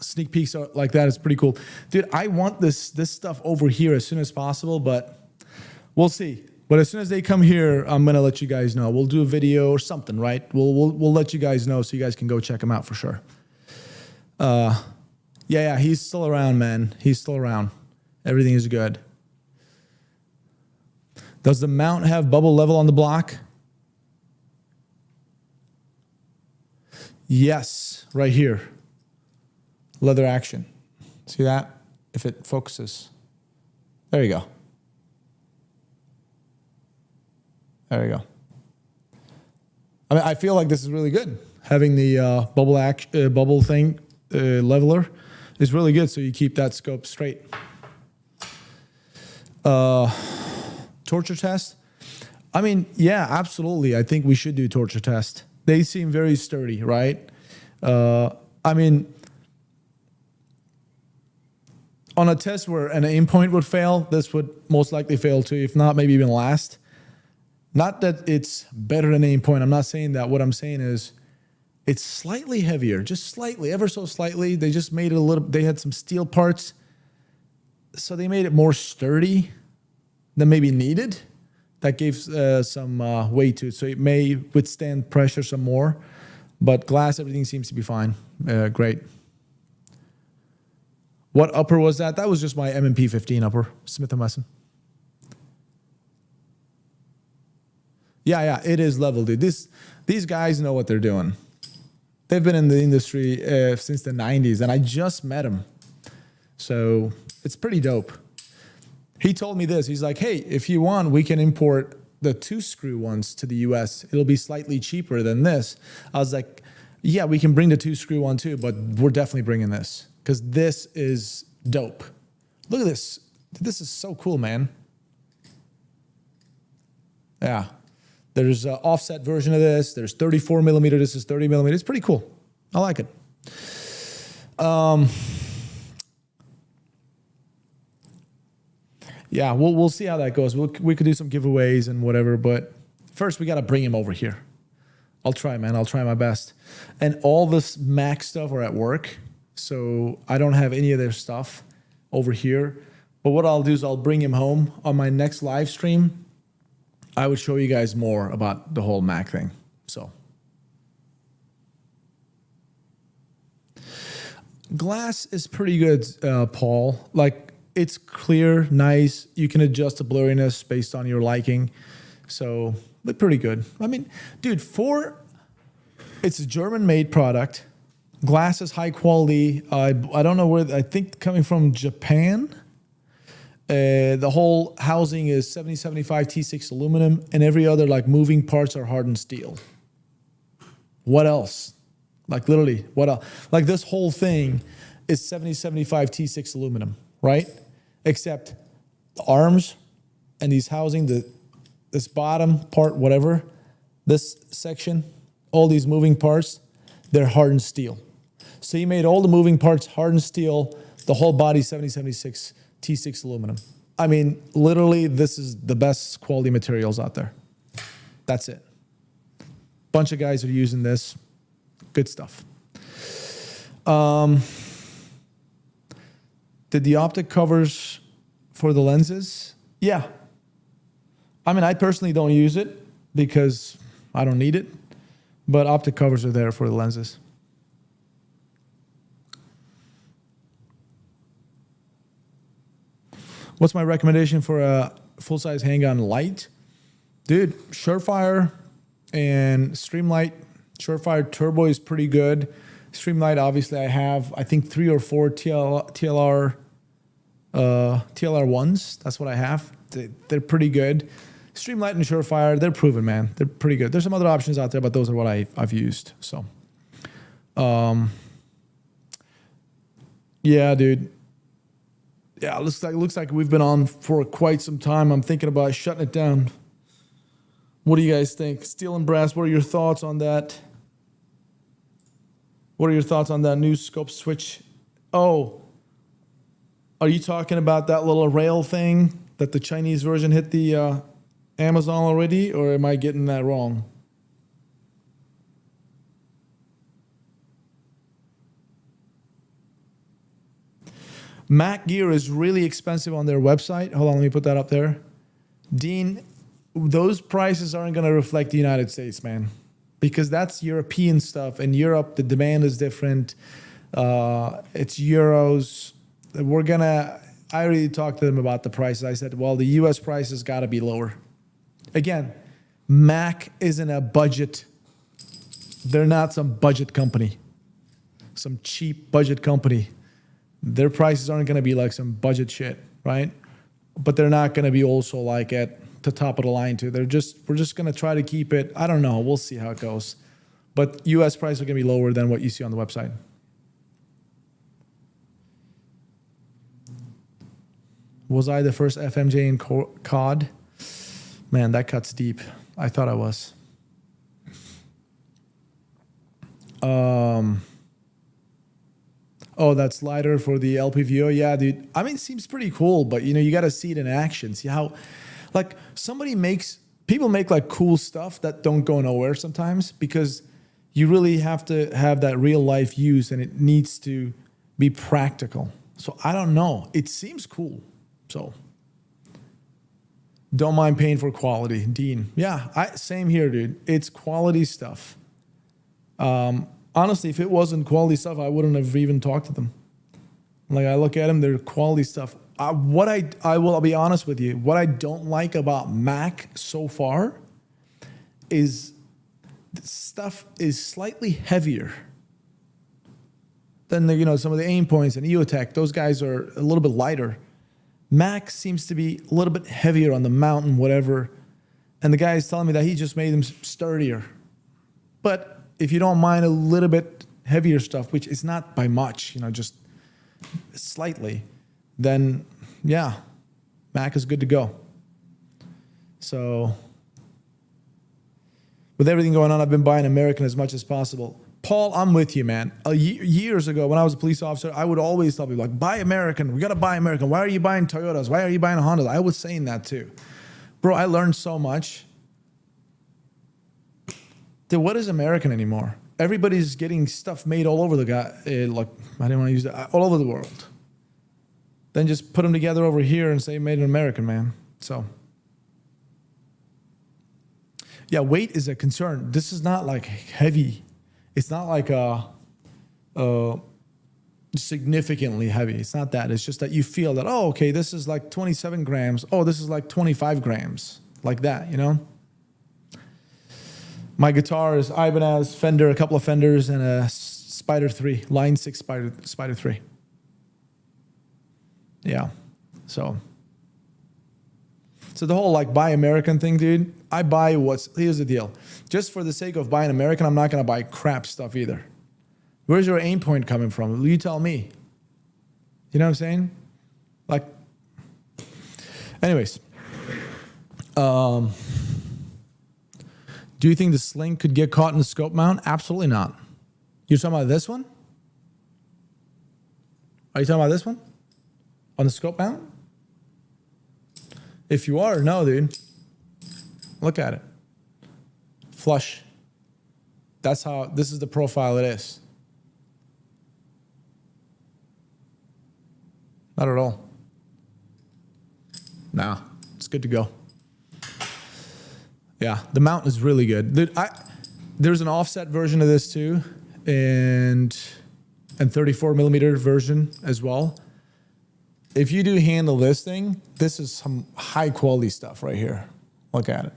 Sneak peeks like that is pretty cool. Dude, I want this stuff over here as soon as possible, but we'll see. But as soon as they come here, I'm gonna let you guys know. We'll do a video or something, right? We'll let you guys know so you guys can go check them out for sure. Yeah, he's still around, man. He's still around. Everything is good. Does the mount have bubble level on the block? Yes, right here. Leather action. See that? If it focuses. There you go. There you go. I mean, I feel like this is really good. Having the bubble thing, leveler, is really good. So you keep that scope straight. Torture test. I mean, yeah, absolutely. I think we should do torture test. They seem very sturdy, right? I mean, on a test where an aim point would fail, this would most likely fail too. If not, maybe even last. Not that it's better than aim point. I'm not saying that. What I'm saying is it's slightly heavier, just slightly, ever so slightly. They just made it a little, they had some steel parts. So they made it more sturdy than maybe needed. That gave some weight to it. So it may withstand pressure some more. But glass, everything seems to be fine. Great. What upper was that? That was just my M&P 15 upper, Smith & Wesson. Yeah, it is level, dude. These guys know what they're doing. They've been in the industry since the 90s, and I just met them. So it's pretty dope. He told me this. He's like, hey, if you want, we can import the 2-screw ones to the US. It'll be slightly cheaper than this. I was like, yeah, we can bring the 2-screw one too, but we're definitely bringing this because this is dope. Look at this. This is so cool, man. Yeah. There's an offset version of this. There's 34 millimeter. This is 30 millimeter. It's pretty cool. I like it. Yeah, we'll see how that goes. We could do some giveaways and whatever, but first we got to bring him over here. I'll try, man. I'll try my best. And all this Mac stuff are at work, so I don't have any of their stuff over here. But what I'll do is I'll bring him home on my next live stream. I would show you guys more about the whole Mac thing. So glass is pretty good, Paul. Like, it's clear, nice. You can adjust the blurriness based on your liking. So, but pretty good. I mean, dude, it's a German-made product. Glass is high quality. I don't know where, I think coming from Japan. The whole housing is 7075 T6 aluminum, and every other like moving parts are hardened steel. What else? Like literally, what else? Like this whole thing is 7075 T6 aluminum, right? Except the arms and these housing, this bottom part, whatever, this section, all these moving parts, they're hardened steel. So he made all the moving parts hardened steel, the whole body 7076 T6 aluminum. I mean, literally, this is the best quality materials out there. That's it. Bunch of guys are using this. Good stuff. Did the optic covers for the lenses? Yeah. I mean, I personally don't use it because I don't need it, but optic covers are there for the lenses. What's my recommendation for a full-size handgun light? Dude, Surefire and Streamlight. Surefire Turbo is pretty good. Streamlight, obviously, I have, I think, 3 or 4 TLR 1s. That's what I have. They're pretty good. Streamlight and Surefire, they're proven, man. They're pretty good. There's some other options out there, but those are what I've used. So, yeah, dude. Yeah, looks like we've been on for quite some time. I'm thinking about shutting it down. What do you guys think? Steel and brass, what are your thoughts on that? What are your thoughts on that new scope switch? Oh, are you talking about that little rail thing that the Chinese version hit the Amazon already, or am I getting that wrong? Mac gear is really expensive on their website. Hold on, let me put that up there. Dean, those prices aren't going to reflect the United States, man, because that's European stuff. In Europe, the demand is different. It's euros. I already talked to them about the prices. I said, well, the US price has got to be lower. Again, Mac isn't a budget. They're not some budget company, some cheap budget company. Their prices aren't going to be like some budget shit, right? But they're not going to be also like at the top of the line too. We're just going to try to keep it. I don't know. We'll see how it goes. But US prices are going to be lower than what you see on the website. Was I the first FMJ in COD? Man, that cuts deep. I thought I was. Oh, that slider for the LPVO. Yeah, dude. I mean, it seems pretty cool, but you got to see it in action. See how, like, people make like cool stuff that don't go nowhere sometimes because you really have to have that real life use and it needs to be practical. So I don't know. It seems cool. So don't mind paying for quality. Dean. Yeah, same here, dude. It's quality stuff. Honestly, if it wasn't quality stuff, I wouldn't have even talked to them. Like, I look at them, they're quality stuff. I will be honest with you. What I don't like about Mac so far is the stuff is slightly heavier. Then, you know, some of the aim points and EOTech, those guys are a little bit lighter. Mac seems to be a little bit heavier on the mount and whatever. And the guy is telling me that he just made them sturdier. But if you don't mind a little bit heavier stuff, which is not by much, you know, just slightly, then yeah, Mac is good to go. So with everything going on, I've been buying American as much as possible. Paul, I'm with you, man. Years ago, when I was a police officer, I would always tell people, like, buy American. We got to buy American. Why are you buying Toyotas? Why are you buying Hondas? I was saying that too. Bro, I learned so much. Dude, what is American anymore? Everybody's getting stuff made all over the guy. Like, I didn't want to use that. All over the world. Then just put them together over here and say made in American, man. So, yeah, weight is a concern. This is not like heavy. It's not like significantly heavy. It's not that. It's just that you feel that, oh, okay, this is like 27 grams. Oh, this is like 25 grams. Like that, you know? My guitar is Ibanez, Fender, a couple of Fenders, and a Spider 3, Line 6 Spider 3. Yeah, so the whole like buy American thing, dude, I buy here's the deal. Just for the sake of buying American, I'm not going to buy crap stuff either. Where's your aim point coming from? You tell me. You know what I'm saying? Like, anyways. Do you think the sling could get caught in the scope mount? Absolutely not. You're talking about this one? Are you talking about this one? On the scope mount? If you are, no, dude. Look at it. Flush. This is the profile it is. Not at all. Nah, it's good to go. Yeah, the mount is really good. There's an offset version of this too, and 34 millimeter version as well. If you do handle this thing, this is some high quality stuff right here. Look at it.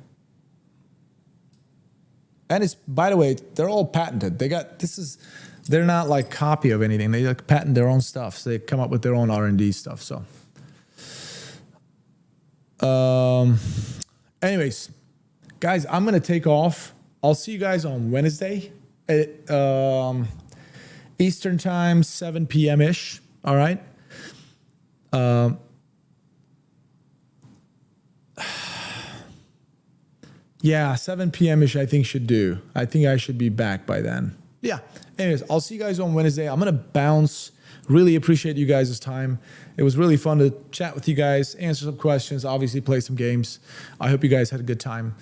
And it's, by the way, they're all patented. They're not like copy of anything. They like patent their own stuff. So they come up with their own R&D stuff. So, anyways, guys, I'm going to take off. I'll see you guys on Wednesday at Eastern time, 7 p.m.-ish. All right. Yeah, 7 p.m.-ish I think should do. I think I should be back by then. Yeah. Anyways, I'll see you guys on Wednesday. I'm going to bounce. Really appreciate you guys' time. It was really fun to chat with you guys, answer some questions, obviously play some games. I hope you guys had a good time.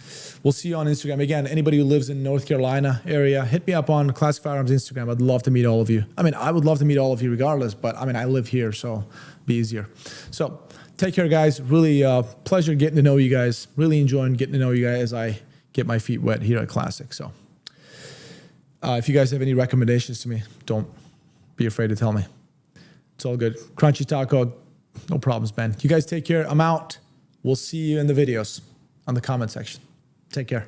We'll see you on Instagram. Again, anybody who lives in North Carolina area, hit me up on Classic Firearms Instagram. I'd love to meet all of you. I mean, I would love to meet all of you regardless, but I mean, I live here, so it'll be easier. So take care, guys. Really pleasure getting to know you guys. Really enjoying getting to know you guys as I get my feet wet here at Classic. So if you guys have any recommendations to me, don't be afraid to tell me. It's all good. Crunchy Taco, no problems, man. You guys take care. I'm out. We'll see you in the videos on the comment section. Take care.